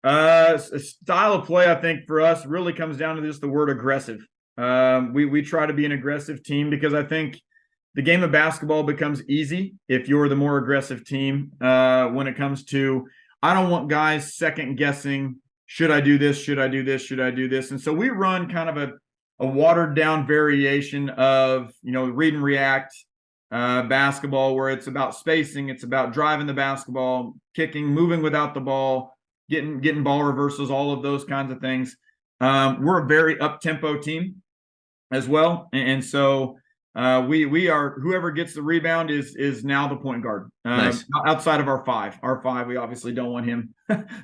Style of play, I think, for us really comes down to just the word aggressive. We try to be an aggressive team, because I think the game of basketball becomes easy if you're the more aggressive team. When it comes to, I don't want guys second guessing, should I do this? Should I do this? Should I do this? And so we run kind of a watered down variation of, read and react, basketball where it's about spacing, it's about driving the basketball, kicking, moving without the ball, getting ball reversals, all of those kinds of things. We're a very up-tempo team as well, and so we are, whoever gets the rebound is now the point guard. Nice. Outside of our five, we obviously don't want him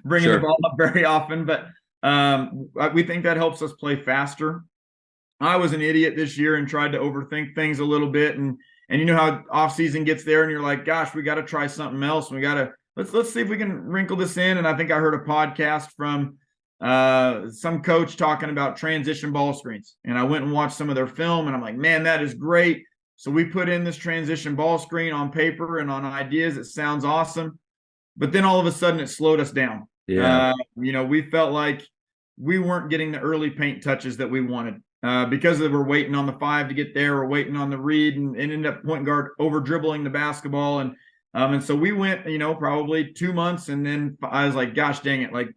bringing Sure. the ball up very often, but we think that helps us play faster. I was an idiot this year and tried to overthink things a little bit, and you know how off season gets there, and you're like, gosh, we got to try something else. We got to let's see if we can wrinkle this in. And I think I heard a podcast from some coach talking about transition ball screens, and I went and watched some of their film, and I'm like, man, that is great. So we put in this transition ball screen on paper and on ideas. It sounds awesome, but then all of a sudden it slowed us down. Yeah. We felt like we weren't getting the early paint touches that we wanted. Because we're waiting on the five to get there, we're waiting on the read, and ended up point guard over dribbling the basketball. And so we went, probably 2 months, and then I was like, gosh dang it, like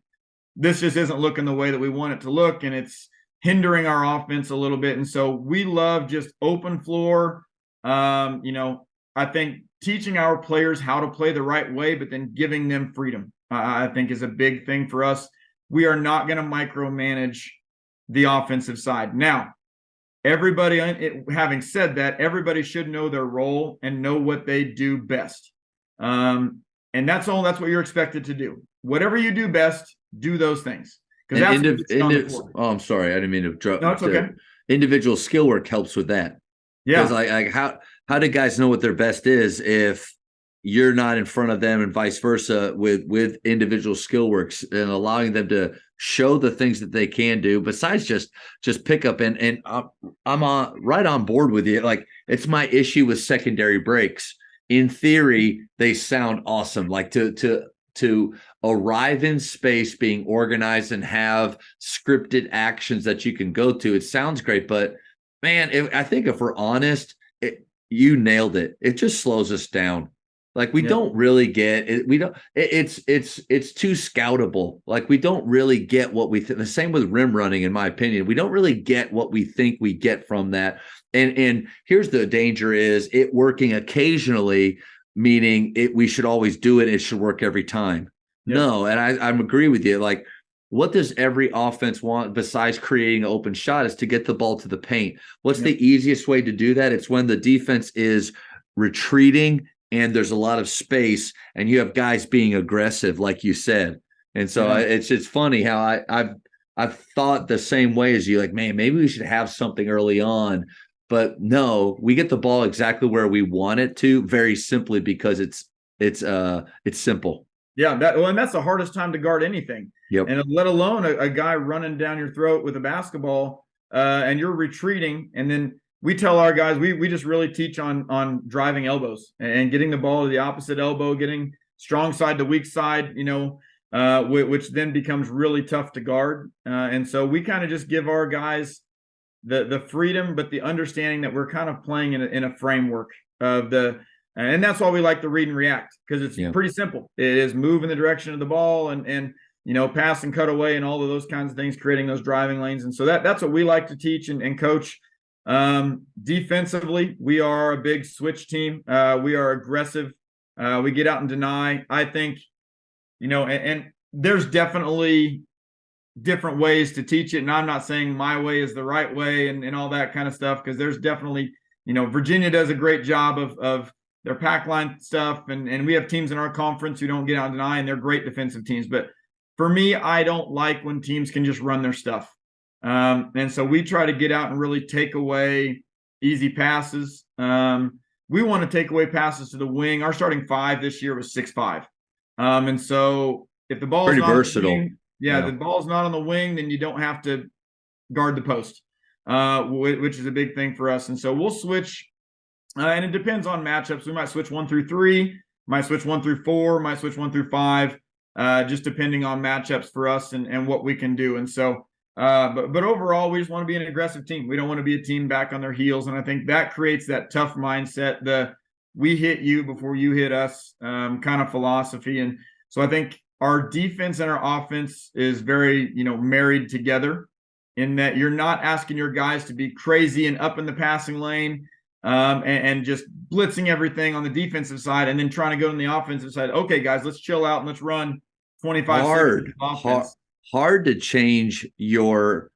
this just isn't looking the way that we want it to look, and it's hindering our offense a little bit. And so we love just open floor. I think teaching our players how to play the right way, but then giving them freedom, I think is a big thing for us. We are not going to micromanage the offensive side. Now, having said that, everybody should know their role and know what they do best. And that's what you're expected to do. Whatever you do best, do those things. I'm sorry, I didn't mean to drop. No, it's okay. Individual skill work helps with that. Yeah. Because how do guys know what their best is if you're not in front of them, and vice versa with individual skill works, and allowing them to show the things that they can do besides just pick up. And I'm right on board with you. Like, it's my issue with secondary breaks. In theory, they sound awesome. Like to arrive in space, being organized and have scripted actions that you can go to. It sounds great, but man, I think if we're honest, you nailed it. It just slows us down. Like we don't really get it. It's too scoutable. Like we don't really get what we the same with rim running, in my opinion. We don't really get what we think we get from that. And here's the danger is it working occasionally, meaning we should always do it. It should work every time. Yep. No. And I agree with you. Like, what does every offense want besides creating an open shot is to get the ball to the paint. What's the easiest way to do that? It's when the defense is retreating and there's a lot of space and you have guys being aggressive, like you said. And so it's funny how I've thought the same way as you, like, man, maybe we should have something early on, but no, we get the ball exactly where we want it to, very simply because it's simple. Yeah. And that's the hardest time to guard anything. Yep. And let alone a guy running down your throat with a basketball and you're retreating. And then we tell our guys, we just really teach on driving elbows and getting the ball to the opposite elbow, getting strong side to weak side, which then becomes really tough to guard. And so we kind of just give our guys the freedom, but the understanding that we're kind of playing in a framework of and that's why we like to read and react, because it's pretty simple. It is move in the direction of the ball and pass and cut away and all of those kinds of things, creating those driving lanes. And so that's what we like to teach and coach. Defensively, we are a big switch team. We are aggressive. We get out and deny. I think, and there's definitely different ways to teach it. And I'm not saying my way is the right way and all that kind of stuff, because there's definitely, Virginia does a great job of their pack line stuff. And we have teams in our conference who don't get out and deny, and they're great defensive teams. But for me, I don't like when teams can just run their stuff. And so we try to get out and really take away easy passes. We want to take away passes to the wing. Our starting five this year was 6'5". And so if the ball is pretty not versatile, on the wing, the ball's not on the wing, then you don't have to guard the post, which is a big thing for us. And so we'll switch, and it depends on matchups. We might switch 1 through 3, might switch 1 through 4, might switch 1 through 5, just depending on matchups for us and what we can do. And so, but overall, we just want to be an aggressive team. We don't want to be a team back on their heels. And I think that creates that tough mindset, we hit you before you hit us kind of philosophy. And so I think our defense and our offense is very, married together, in that you're not asking your guys to be crazy and up in the passing lane. and just blitzing everything on the defensive side, and then trying to go on the offensive side. Okay, guys, let's chill out and let's run 25 seconds of offense. Hard to change your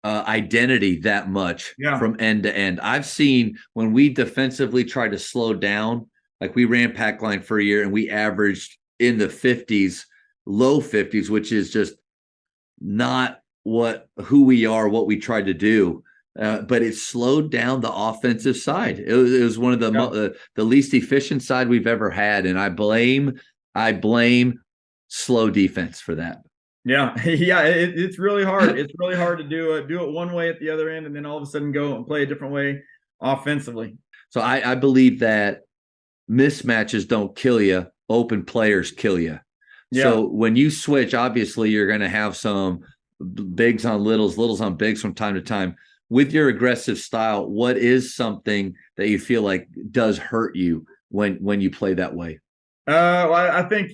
identity that much from end to end. I've seen when we defensively try to slow down, like we ran pack line for a year and we averaged in the 50s, low 50s, which is just not who we are, what we tried to do. But it slowed down the offensive side. It was one of the least efficient side we've ever had, and I blame slow defense for that. Yeah, it's really hard. It's really hard to do it one way at the other end, and then all of a sudden go and play a different way offensively. So I believe that mismatches don't kill you; open players kill you. Yeah. So when you switch, obviously you're going to have some bigs on littles, littles on bigs from time to time. With your aggressive style, what is something that you feel like does hurt you when you play that way? Well, I think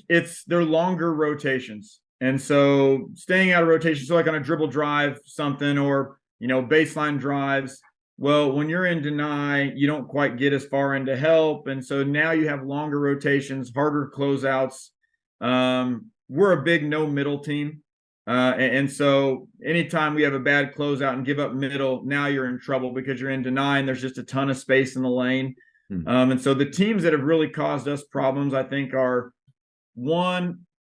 they're longer rotations. And so staying out of rotation, so like on a dribble drive, something, or, baseline drives. Well, when you're in deny, you don't quite get as far into help. And so now you have longer rotations, harder closeouts. We're a big no middle team. And so anytime we have a bad closeout and give up middle, now you're in trouble because you're in deny and there's just a ton of space in the lane. And so the teams that have really caused us problems, I think, are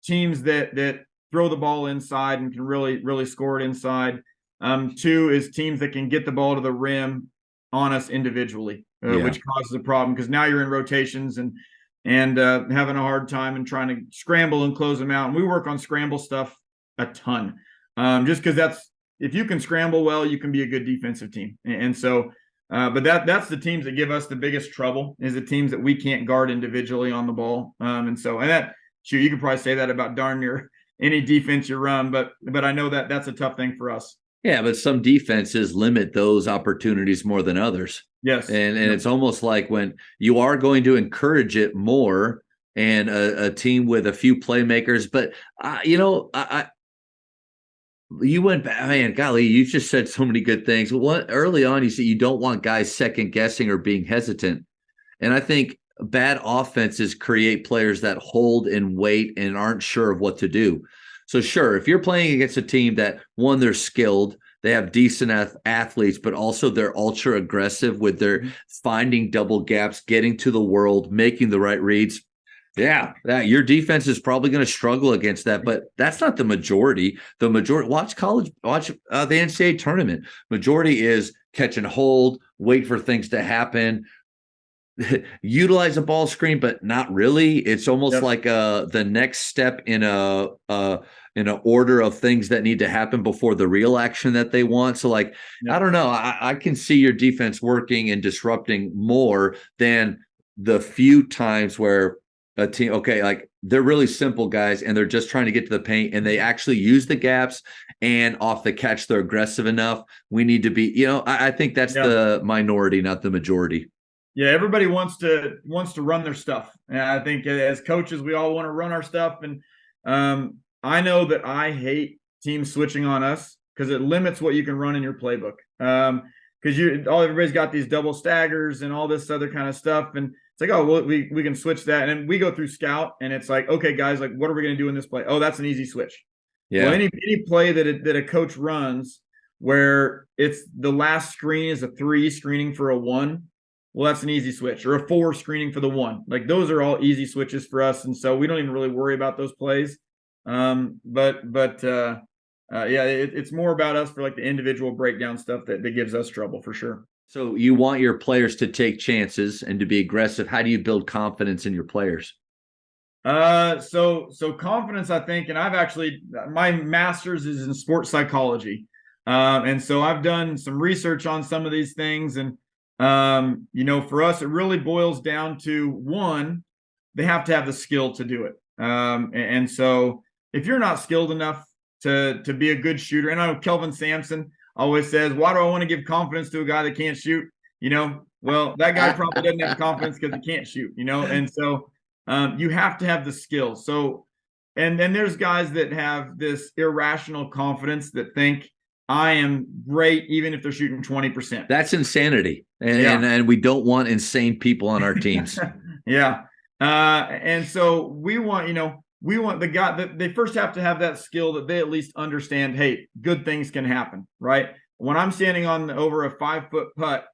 teams that throw the ball inside and can really, really score it inside. Two is teams that can get the ball to the rim on us individually, which causes a problem because now you're in rotations and having a hard time and trying to scramble and close them out. And we work on scramble stuff a ton, just because if you can scramble well, you can be a good defensive team. And so, but that's the teams that give us the biggest trouble, is the teams that we can't guard individually on the ball. And you could probably say that about darn near any defense you run, but I know that's a tough thing for us. Yeah, but some defenses limit those opportunities more than others. Yes. And it's almost like when you are going to encourage it more, and a team with a few playmakers, but you went back, man, golly, you just said so many good things. Early on, you said you don't want guys second guessing or being hesitant. And I think bad offenses create players that hold and wait and aren't sure of what to do. So sure, if you're playing against a team that, one, they're skilled, they have decent athletes, but also they're ultra aggressive with their finding double gaps, getting to the world, making the right reads. Yeah, your defense is probably going to struggle against that, but that's not the majority. The majority, watch the NCAA tournament. Majority is catch and hold, wait for things to happen, utilize a ball screen, but not really. It's almost like the next step in an order of things that need to happen before the real action that they want. So, I don't know. I can see your defense working and disrupting more than the few times where a team, they're really simple guys and they're just trying to get to the paint and they actually use the gaps, and off the catch they're aggressive enough. We need to be, I think that's the minority, not the majority. Yeah, everybody wants to run their stuff. And I think as coaches, we all want to run our stuff. And I know that I hate teams switching on us because it limits what you can run in your playbook. Because everybody's got these double staggers and all this other kind of stuff. And it's like, oh, well, we can switch that. And then we go through scout and it's like, okay, guys, what are we going to do in this play? Oh, that's an easy switch. Yeah. Well, any play that a coach runs where it's the last screen is a 3 screening for a 1, well, that's an easy switch, or a 4 screening for the 1. Those are all easy switches for us. And so we don't even really worry about those plays. It's more about us for the individual breakdown stuff that gives us trouble for sure. So you want your players to take chances and to be aggressive. How do you build confidence in your players? So confidence, I think, and my master's is in sports psychology. And so I've done some research on some of these things. And, for us, it really boils down to, one, they have to have the skill to do it. And so if you're not skilled enough to be a good shooter, and I know Kelvin Sampson always says, why do I want to give confidence to a guy that can't shoot? Well, that guy probably doesn't have confidence because he can't shoot, and so you have to have the skill. So, and then there's guys that have this irrational confidence that think I am great, even if they're shooting 20%. That's insanity. And we don't want insane people on our teams. Yeah. And so we want the guy that they first have to have that skill that they at least understand, hey, good things can happen, right? When I'm standing on over a 5-foot putt,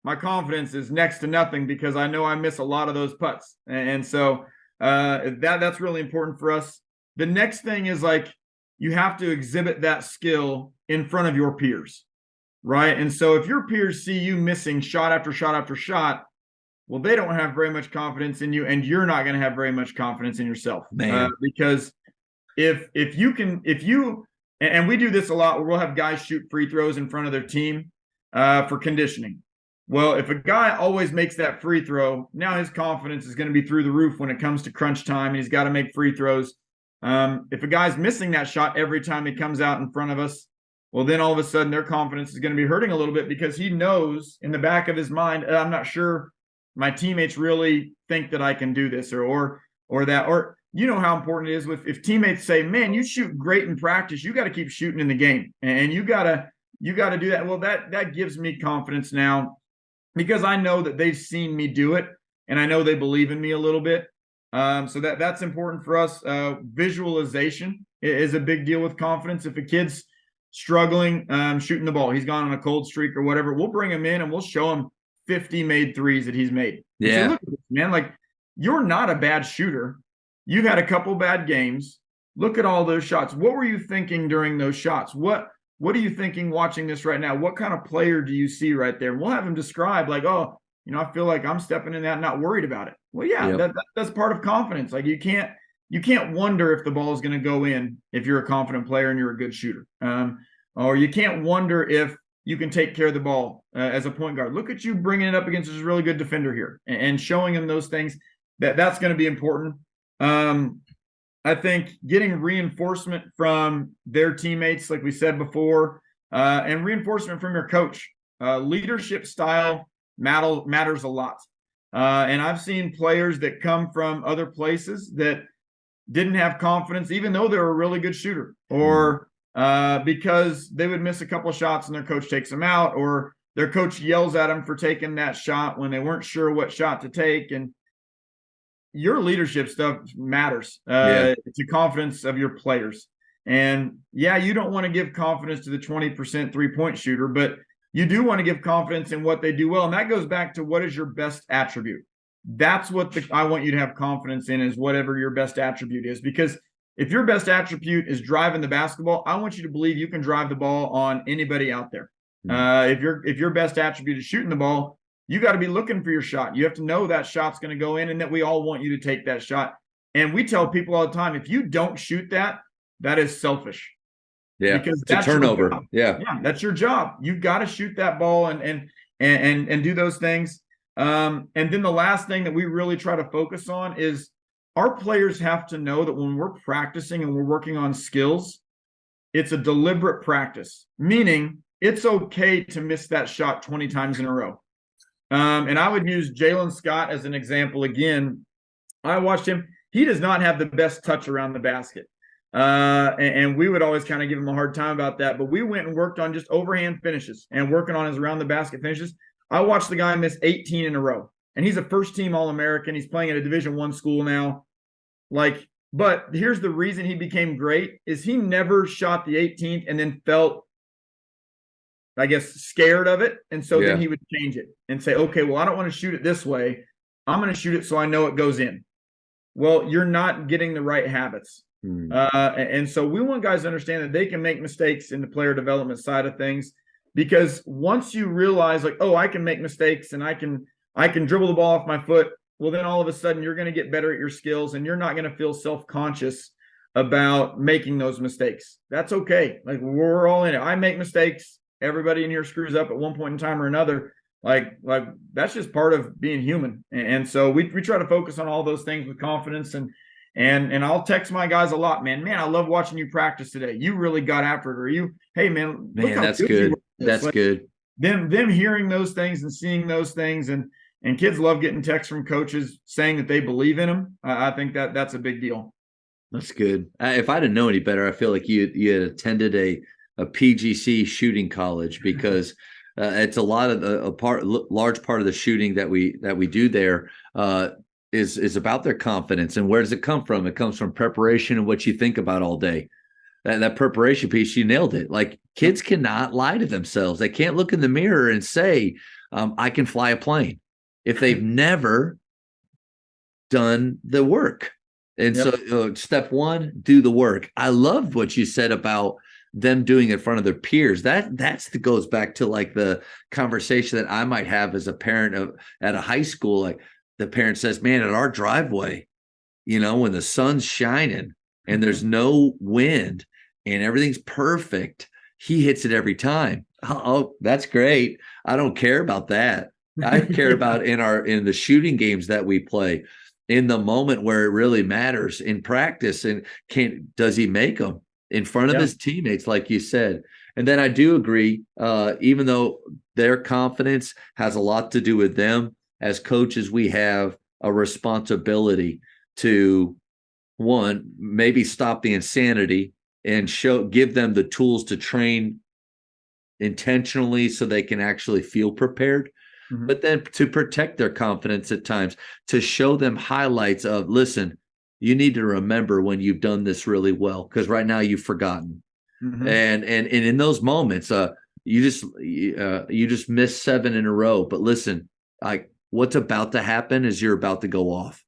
my confidence is next to nothing because I know I miss a lot of those putts. And so that's really important for us. The next thing is like, you have to exhibit that skill in front of your peers, right? And so if your peers see you missing shot after shot after shot, well, they don't have very much confidence in you, and you're not going to have very much confidence in yourself. Because if you, and we do this a lot where we'll have guys shoot free throws in front of their team for conditioning. Well, if a guy always makes that free throw, now his confidence is going to be through the roof when it comes to crunch time, and he's got to make free throws. If a guy's missing that shot every time he comes out in front of us, well, then all of a sudden their confidence is going to be hurting a little bit because he knows in the back of his mind, I'm not sure my teammates really think that I can do this or that, or you know how important it is if teammates say, man, you shoot great in practice, you got to keep shooting in the game, and you got to do that. Well, that gives me confidence now because I know that they've seen me do it, and I know they believe in me a little bit. So that's important for us. Visualization is a big deal with confidence. If a kid's struggling shooting the ball, he's gone on a cold streak or whatever, we'll bring him in and we'll show him 50 made threes that he's made. Yeah. So look at this, man, like, you're not a bad shooter. You've had a couple bad games. Look at all those shots. What were you thinking during those shots? What are you thinking watching this right now? What kind of player do you see right there? And we'll have him describe like, oh, I feel like I'm stepping in that, not worried about it. Well, yeah, that's part of confidence. Like you can't wonder if the ball is going to go in if you're a confident player and you're a good shooter. Or you can't wonder if you can take care of the ball as a point guard. Look at you bringing it up against this really good defender here and showing him those things. That's going to be important. I think getting reinforcement from their teammates, like we said before, and reinforcement from your coach. Leadership style matters a lot. And I've seen players that come from other places that didn't have confidence, even though they're a really good shooter, or because they would miss a couple of shots and their coach takes them out, or their coach yells at them for taking that shot when they weren't sure what shot to take. And your leadership stuff matters. It's the confidence of your players. And you don't want to give confidence to the 20% 3-point shooter, but you do want to give confidence in what they do well. And that goes back to what is your best attribute. That's what I want you to have confidence in, is whatever your best attribute is. Because if your best attribute is driving the basketball, I want you to believe you can drive the ball on anybody out there. If your best attribute is shooting the ball, you got to be looking for your shot. You have to know that shot's going to go in and that we all want you to take that shot. And we tell people all the time, if you don't shoot that, that is selfish. Yeah, because it's a turnover. Yeah, that's your job. You've got to shoot that ball and do those things. And then the last thing that we really try to focus on is our players have to know that when we're practicing and we're working on skills, it's a deliberate practice, meaning it's okay to miss that shot 20 times in a row. And I would use Jalen Scott as an example again. I watched him. He does not have the best touch around the basket. And we would always kind of give him a hard time about that. But we went and worked on just overhand finishes and working on his around the basket finishes. I watched the guy miss 18 in a row. And he's a first-team All-American. He's playing at a Division I school now. But here's the reason he became great is he never shot the 18th and then felt, I guess, scared of it. And so then he would change it and say, okay, well, I don't want to shoot it this way. I'm going to shoot it so I know it goes in. Well, you're not getting the right habits. And so we want guys to understand that they can make mistakes in the player development side of things, because once you realize like, oh, I can make mistakes and I can dribble the ball off my foot. Well, then all of a sudden you're going to get better at your skills and you're not going to feel self-conscious about making those mistakes. That's okay. Like, we're all in it. I make mistakes. Everybody in here screws up at one point in time or another. Like that's just part of being human. And so we try to focus on all those things with confidence. And I'll text my guys a lot, man, I love watching you practice today. You really got after it. Or hey, man, that's good. That's good. Them hearing those things and seeing those things, and kids love getting texts from coaches saying that they believe in them. I think that's a big deal. That's good. If I didn't know any better, I feel like you had attended a PGC shooting college, because it's a lot of large part of the shooting that we do there is about their confidence. And where does it come from? It comes from preparation and what you think about all day. That preparation piece, you nailed it. Like, kids cannot lie to themselves. They can't look in the mirror and say, I can fly a plane, if they've never done the work. And so step one, do the work. I loved what you said about them doing it in front of their peers. That goes back to like the conversation that I might have as a parent at a high school. Like, the parent says, man, at our driveway, when the sun's shining and there's no wind and everything's perfect, he hits it every time. Oh, that's great. I don't care about that. I care about in the shooting games that we play, in the moment where it really matters in practice, and does he make them in front of his teammates, like you said. And then I do agree, even though their confidence has a lot to do with them, as coaches, we have a responsibility to, one, maybe stop the insanity and give them the tools to train intentionally so they can actually feel prepared. Mm-hmm. But then to protect their confidence at times, to show them highlights of, listen, you need to remember when you've done this really well, because right now you've forgotten. Mm-hmm. And in those moments, you just missed 7 in a row. But listen, what's about to happen is you're about to go off.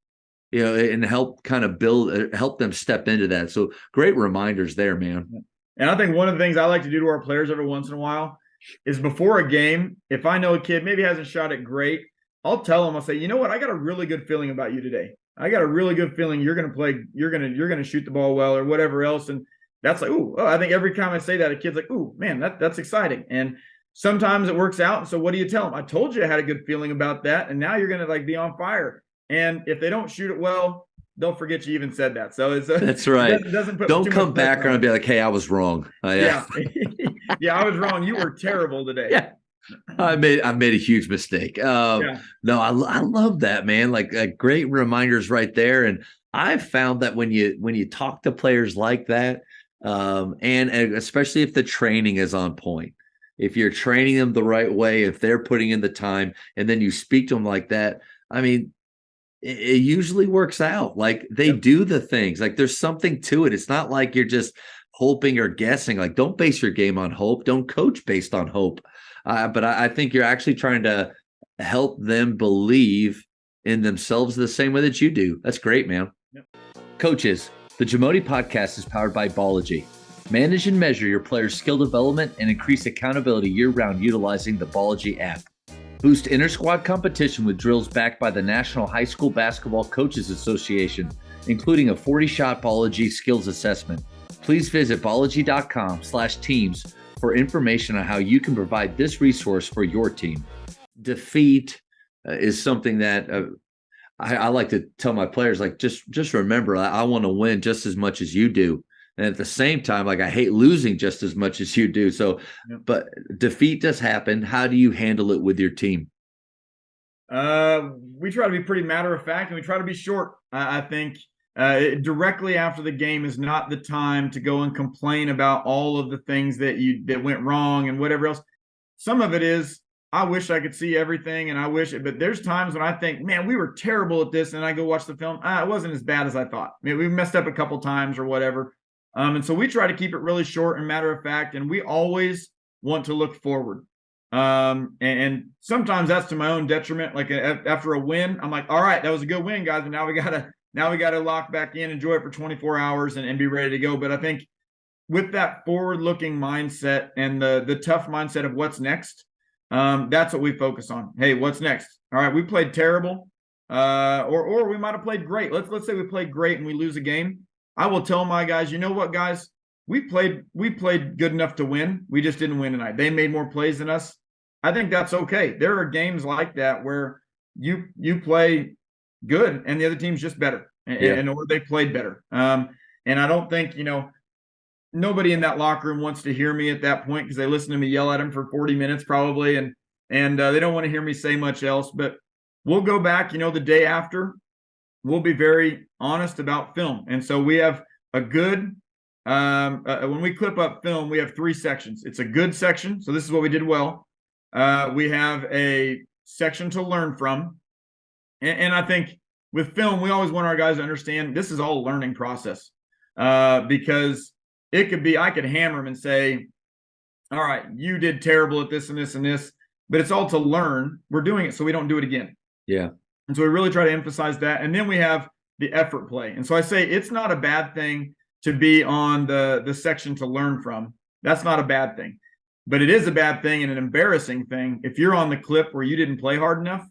And help kind of help them step into that. So great reminders there, man. And I think one of the things I like to do to our players every once in a while is, before a game, if I know a kid maybe hasn't shot it great, I'll tell them, I'll say, you know what, I got a really good feeling about you today. I got a really good feeling you're going to play, you're going to shoot the ball well, or whatever else. And that's like, I think every time I say that, a kid's like, ooh, man, that's exciting. And sometimes it works out. And so what do you tell them? I told you I had a good feeling about that, and now you're going to be on fire. And if they don't shoot it well, they'll forget you even said that. So that's right. Don't come back around and be like, hey, I was wrong. Yeah. I was wrong. You were terrible today. Yeah. I made a huge mistake. No, I love that, man. Like, great reminders right there. And I've found that when you talk to players like that, and especially if the training is on point, if you're training them the right way, if they're putting in the time, and then you speak to them like that, I mean, it usually works out. Like, they do the things. Like, there's something to it. It's not like you're just hoping or guessing. Like, don't base your game on hope. Don't coach based on hope. But I think you're actually trying to help them believe in themselves the same way that you do. That's great, man. Yep. Coaches, the Jamodi podcast is powered by Ballogy. Manage and measure your players' skill development and increase accountability year-round utilizing the Ballogy app. Boost inter-squad competition with drills backed by the National High School Basketball Coaches Association, including a 40-shot Ballogy skills assessment. Please visit ballogy.com/teams for information on how you can provide this resource for your team. Defeat is something that I like to tell my players, like, just remember, I want to win just as much as you do. And at the same time, like, I hate losing just as much as you do. So, but defeat does happen. How do you handle it with your team? We try to be pretty matter of fact, and we try to be short. I think directly after the game is not the time to go and complain about all of the things that went wrong and whatever else. Some of it is, I wish I could see everything, and but there's times when I think, man, we were terrible at this, and I go watch the film. It wasn't as bad as I thought. I mean, we messed up a couple times or whatever. And so we try to keep it really short and matter of fact, and we always want to look forward. And sometimes that's to my own detriment. Like, after a win, I'm like, all right, that was a good win, guys, but now we gotta lock back in, enjoy it for 24 hours, and be ready to go. But I think with that forward-looking mindset and the tough mindset of what's next, that's what we focus on. Hey, what's next? All right, we played terrible, or we might have played great. Let's say we played great and we lose a game. I will tell my guys, you know what, guys, we played good enough to win. We just didn't win tonight. They made more plays than us. I think that's okay. There are games like that where you play good and the other team's just better, and or they played better. And I don't think, nobody in that locker room wants to hear me at that point, because they listen to me yell at them for 40 minutes probably, and they don't want to hear me say much else. But we'll go back, the day after. We'll be very honest about film. And so we have a good when we clip up film, we have 3 sections. It's a good section. So this is what we did well. We have a section to learn from. And I think with film, we always want our guys to understand this is all a learning process. Because it could be, I could hammer them and say, all right, you did terrible at this and this and this, but it's all to learn. We're doing it so we don't do it again. Yeah. And so we really try to emphasize that. And then we have the effort play. And so I say it's not a bad thing to be on the section to learn from. That's not a bad thing. But it is a bad thing and an embarrassing thing if you're on the clip where you didn't play hard enough.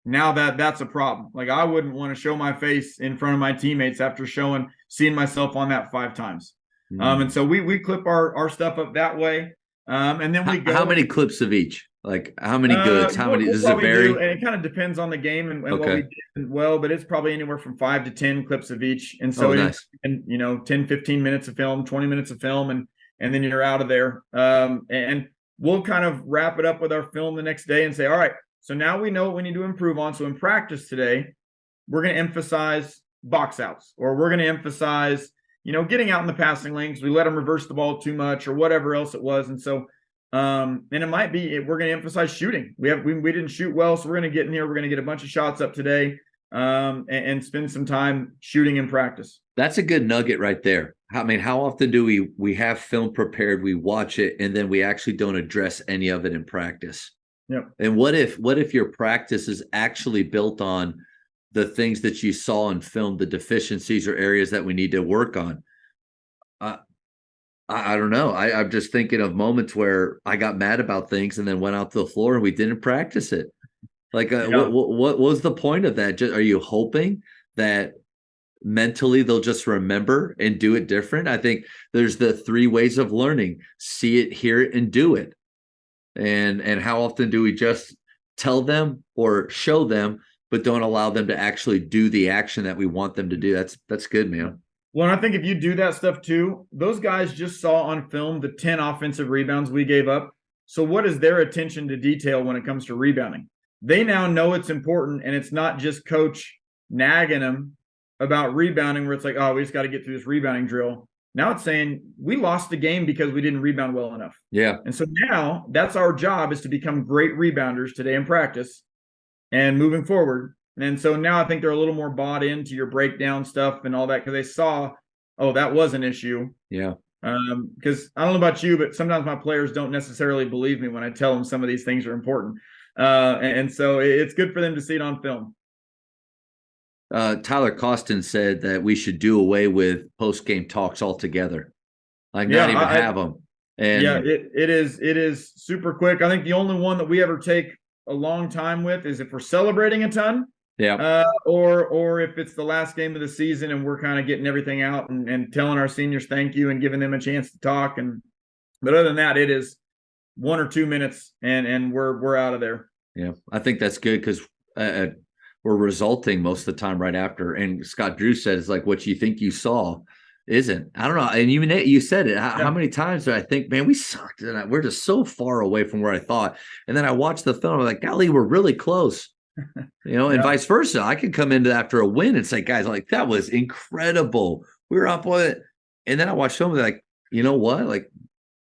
Now that's a problem. Like, I wouldn't want to show my face in front of my teammates after seeing myself on that 5 times. And so we clip our stuff up that way. And then we go. How many clips of each? Like, how many goods? How many? Does it vary? And it kind of depends on the game and what we did well, but it's probably anywhere from 5 to 10 clips of each. And so nice. And 10, 15 minutes of film, 20 minutes of film, and then you're out of there. And we'll kind of wrap it up with our film the next day and say, all right, so now we know what we need to improve on. So in practice today, we're going to emphasize box outs, or we're going to emphasize, getting out in the passing lane because we let them reverse the ball too much or whatever else it was. And so, and it might be, we're going to emphasize shooting. We didn't shoot well, so we're going to get in here. We're going to get a bunch of shots up today, and spend some time shooting in practice. That's a good nugget right there. I mean, how often do we have film prepared, we watch it, and then we actually don't address any of it in practice? Yep. And what if your practice is actually built on the things that you saw in film, the deficiencies or areas that we need to work on? I don't know. I'm just thinking of moments where I got mad about things and then went out to the floor and we didn't practice it. Like, what was the point of that? Are you hoping that mentally they'll just remember and do it different? I think there's the 3 ways of learning: see it, hear it, and do it. And how often do we just tell them or show them, but don't allow them to actually do the action that we want them to do? That's good, man. Well, and I think if you do that stuff too, those guys just saw on film the 10 offensive rebounds we gave up. So what is their attention to detail when it comes to rebounding? They now know it's important, and it's not just coach nagging them about rebounding where it's like, oh, we just got to get through this rebounding drill. Now it's saying we lost the game because we didn't rebound well enough. Yeah. And so now that's our job, is to become great rebounders today in practice and moving forward. And so now I think they're a little more bought into your breakdown stuff and all that, because they saw, oh, that was an issue. Yeah. Because I don't know about you, but sometimes my players don't necessarily believe me when I tell them some of these things are important. And so it's good for them to see it on film. Tyler Costin said that we should do away with post-game talks altogether. Like, not even have them. And yeah, it is super quick. I think the only one that we ever take a long time with is if we're celebrating a ton. Yeah. Or if it's the last game of the season and we're kind of getting everything out and telling our seniors thank you and giving them a chance to talk. But other than that, it is 1 or 2 minutes and we're out of there. Yeah, I think that's good, because we're resulting most of the time right after. And Scott Drew said, it's like, what you think you saw isn't. I don't know. And even you said it. How many times do I think, man, we sucked, and we're just so far away from where I thought. And then I watched the film, I'm like, golly, we're really close. And vice versa. I could come into after a win and say, guys, like, that was incredible. We were up with it. And then I watched film and like, you know what? Like,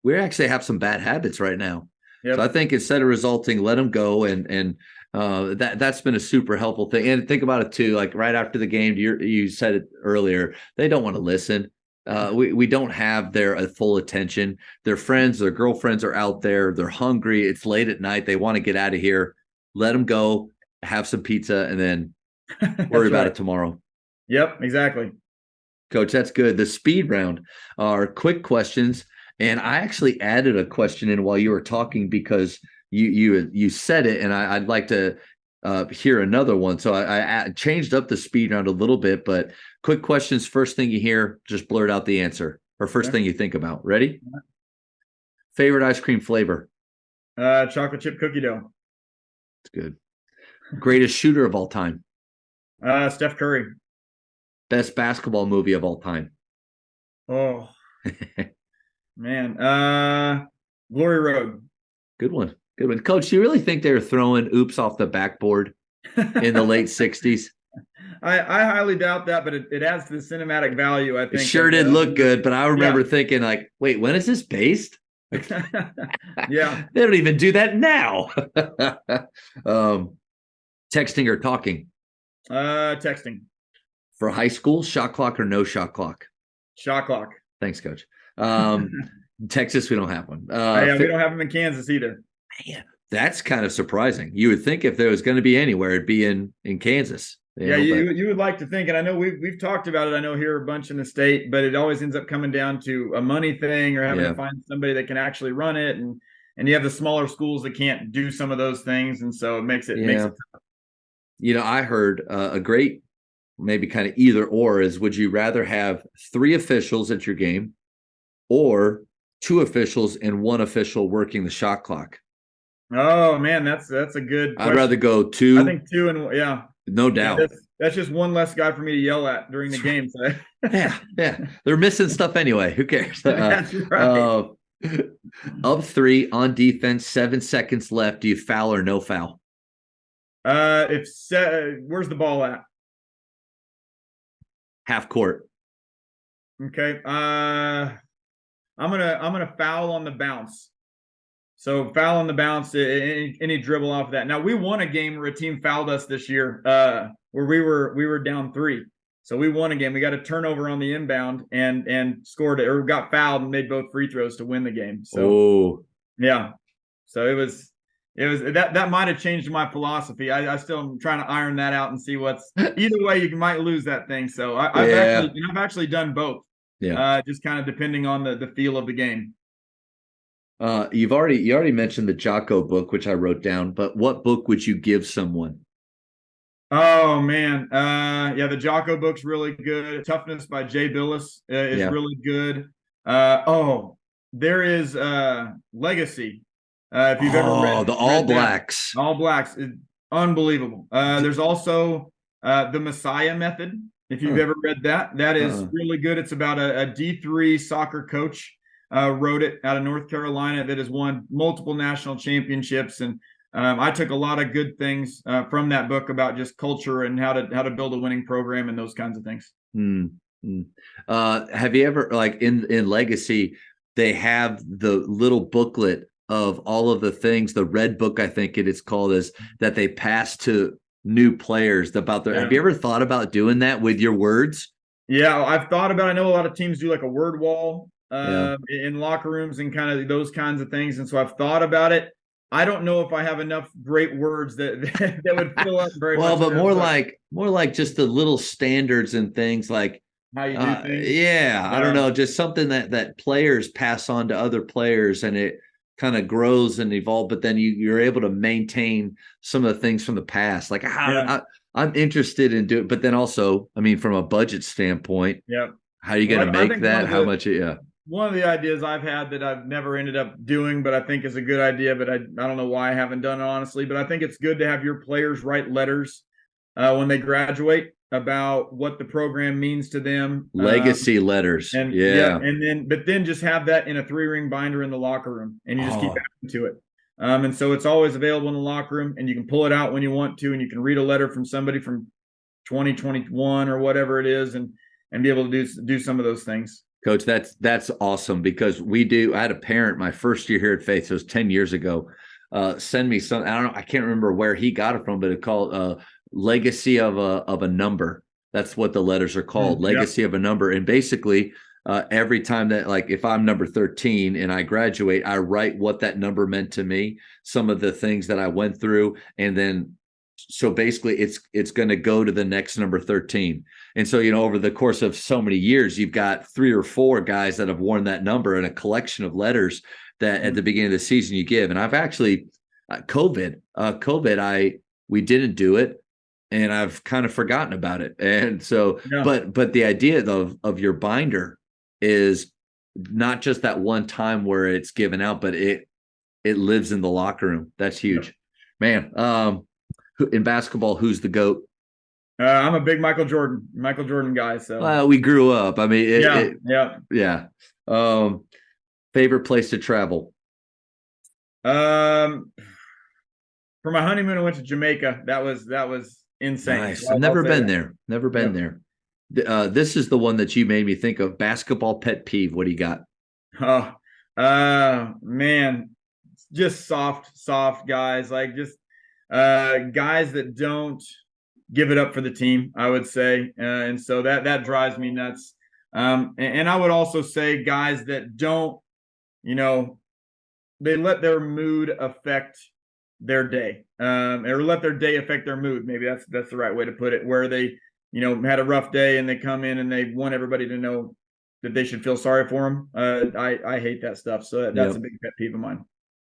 we actually have some bad habits right now. Yep. So I think instead of resulting, let them go. And that's been a super helpful thing. And think about it too, like right after the game, you said it earlier, they don't want to listen. We don't have their full attention. Their friends, their girlfriends are out there. They're hungry. It's late at night. They want to get out of here. Let them go, have some pizza, and then worry about it tomorrow. Yep, exactly. Coach, that's good. The speed round are quick questions. And I actually added a question in while you were talking, because you said it, and I'd like to hear another one. So I changed up the speed round a little bit, but quick questions. First thing you hear, just blurt out the answer, or first thing you think about. Ready? Favorite ice cream flavor? Chocolate chip cookie dough. It's good. Greatest shooter of all time? Steph Curry. Best basketball movie of all time? Oh, man. Glory Road. Good one. Good one. Coach, do you really think they were throwing oops off the backboard in the late 60s? I highly doubt that, but it adds to the cinematic value, I It think. sure did look good, but I remember thinking like, wait, when is this based? Yeah. They don't even do that now. Texting or talking? Texting. For high school, shot clock or no shot clock? Shot clock. Thanks, Coach. Texas, we don't have one. Yeah, we don't have them in Kansas either. Man, that's kind of surprising. You would think if there was going to be anywhere, it'd be in Kansas. Yeah, you would like to think, and I know we've talked about it. I know here a bunch in the state, but it always ends up coming down to a money thing or having to find somebody that can actually run it, and you have the smaller schools that can't do some of those things, and so it makes it tough. I heard a great maybe kind of either or is: would you rather have 3 officials at your game or 2 officials and 1 official working the shot clock? Oh man, that's a good question. I'd rather go 2. I think 2 and yeah. No doubt. Yeah, that's just one less guy for me to yell at during the game. So. yeah. They're missing stuff anyway. Who cares? That's right. Up 3 on defense, 7 seconds left. Do you foul or no foul? Where's the ball at? Half court. Okay. I'm gonna foul on the bounce. So foul on the bounce, any dribble off of that. Now we won a game where a team fouled us this year, where we were down 3. So we won a game. We got a turnover on the inbound and scored or got fouled and made both free throws to win the game. So yeah. So it was that might have changed my philosophy. I still am trying to iron that out and see what's either way you might lose that thing. So I've actually done both. Yeah. Just kind of depending on the feel of the game. You already mentioned the Jocko book, which I wrote down, but what book would you give someone? Oh man. The Jocko book's really good. Toughness by Jay Billis is really good. There is Legacy. If you've ever read the All Blacks. All Blacks is unbelievable. There's also the Messiah Method. If you've ever read that is really good. It's about a D3 soccer coach. Wrote it out of North Carolina that has won multiple national championships, and I took a lot of good things from that book about just culture and how to build a winning program and those kinds of things. Have you ever, like in Legacy, they have the little booklet of all of the things, the red book I think it is called, is that they pass to new players about their. Have you ever thought about doing that with your words? Yeah, I've thought about. I know a lot of teams do like a word wall. In locker rooms and kind of those kinds of things. And so I've thought about it. I don't know if I have enough great words that would fill up very well, much. But more like just the little standards and things like how you do things. I don't know, just something that players pass on to other players and it kind of grows and evolves, but then you're able to maintain some of the things from the past. Like I'm interested in doing, but then also, I mean, from a budget standpoint, how are you going to make that? How much? One of the ideas I've had that I've never ended up doing, but I think is a good idea, but I don't know why I haven't done it honestly, but I think it's good to have your players write letters when they graduate about what the program means to them. Legacy letters. And then just have that in a 3-ring binder in the locker room and you just keep adding to it. And so it's always available in the locker room and you can pull it out when you want to, and you can read a letter from somebody from 2021 or whatever it is and be able to do some of those things. Coach, that's awesome because I had a parent my first year here at Faith, so it was 10 years ago, send me some, I don't know, I can't remember where he got it from, but it's called Legacy of a Number. That's what the letters are called, Legacy of a Number. And basically, every time that, like, if I'm number 13 and I graduate, I write what that number meant to me, some of the things that I went through, and then so basically it's going to go to the next number 13. And so, over the course of so many years, you've got 3 or 4 guys that have worn that number and a collection of letters that at the beginning of the season you give. And I've actually we didn't do it and I've kind of forgotten about it. And so, but the idea of your binder is not just that one time where it's given out, but it lives in the locker room. That's huge, man. In basketball, who's the GOAT? I'm a big Michael Jordan guy. So we grew up. I mean, yeah. Favorite place to travel? For my honeymoon, I went to Jamaica. That was insane. Nice. So I've never say been that. there. Never been Yep. there. This is the one that you made me think of. Basketball pet peeve. What do you got? Oh, man, just soft guys, like just guys that don't give it up for the team, I would say, and so that drives me nuts. And I would also say guys that don't, you know, they let their mood affect their day, or let their day affect their mood. Maybe that's the right way to put it. Where they, had a rough day and they come in and they want everybody to know that they should feel sorry for them. I hate that stuff. So that's a Yep. big pet peeve of mine.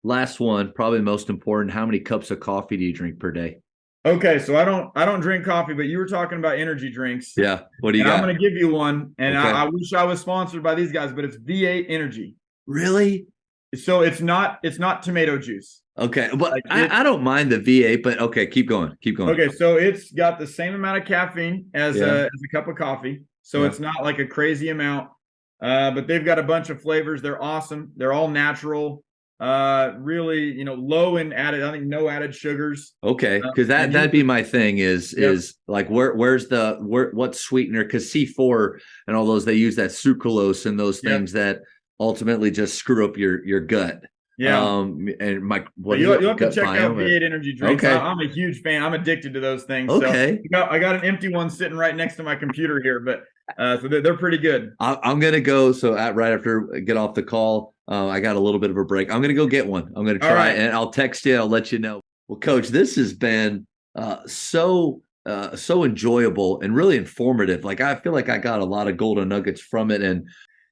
Last one, probably the most important. How many cups of coffee do you drink per day? Okay, so I don't drink coffee, but you were talking about energy drinks, Yeah. What do you and I'm got? going to give you one. And Okay. I wish I was sponsored by these guys, but it's V8 Energy. Really? So it's not tomato juice. Okay. But Like it, I don't mind the V8, but okay, keep going. Keep going. okay, so it's got the same amount of caffeine as Yeah. a cup of coffee. So Yeah. it's not like a crazy amount. But they've got a bunch of flavors. They're awesome. They're all natural. Really, low in added. I think no added sugars. Okay, because And that'd be my thing is Yep. is like what's sweetener? Because C4 and all those, they use that sucralose and those Yep. things that ultimately just screw up your gut. Yeah. And my what is You'll it? have to Gut check out biome? V8 energy drinks. Okay. I'm a huge fan. I'm addicted to those things. Okay. So I got an empty one sitting right next to my computer here, but so they're pretty good. I'm gonna go. So right after I get off the call, I got a little bit of a break. I'm gonna go get one. I'm gonna All try right. and I'll text you. I'll let you know. Well, Coach, this has been so enjoyable and really informative. Like I feel like I got a lot of golden nuggets from it, and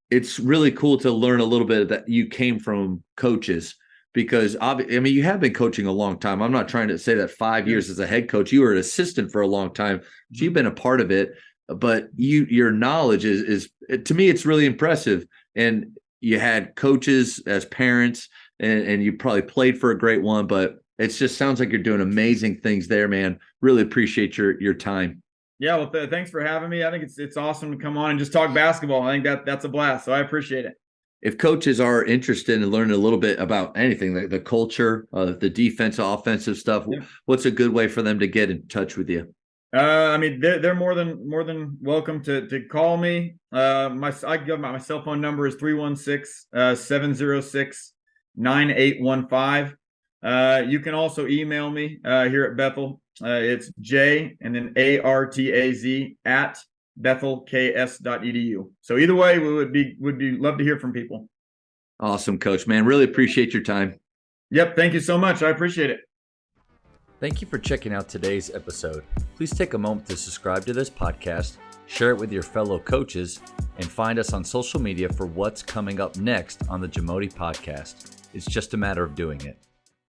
it's really cool to learn a little bit that you came from coaches. Because I mean, you have been coaching a long time. I'm not trying to say that 5 years as a head coach. You were an assistant for a long time. So you've been a part of it. But your knowledge is to me, it's really impressive. And you had coaches as parents, and you probably played for a great one. But it just sounds like you're doing amazing things there, man. Really appreciate your time. Yeah, well, thanks for having me. I think it's awesome to come on and just talk basketball. I think that's a blast. So I appreciate it. If coaches are interested in learning a little bit about anything, the culture, the defensive, offensive stuff, Yeah. what's a good way for them to get in touch with you? I mean, they're more than welcome to call me. I give my cell phone number is 316-706-9815. You can also email me here at Bethel. It's J and then ARTAZ at bethelks.edu. So either way, we would be love to hear from people. Awesome, Coach, man. Really appreciate your time. Yep. Thank you so much. I appreciate it. Thank you for checking out today's episode. Please take a moment to subscribe to this podcast, share it with your fellow coaches, and find us on social media for what's coming up next on the Jamodi podcast. It's just a matter of doing it.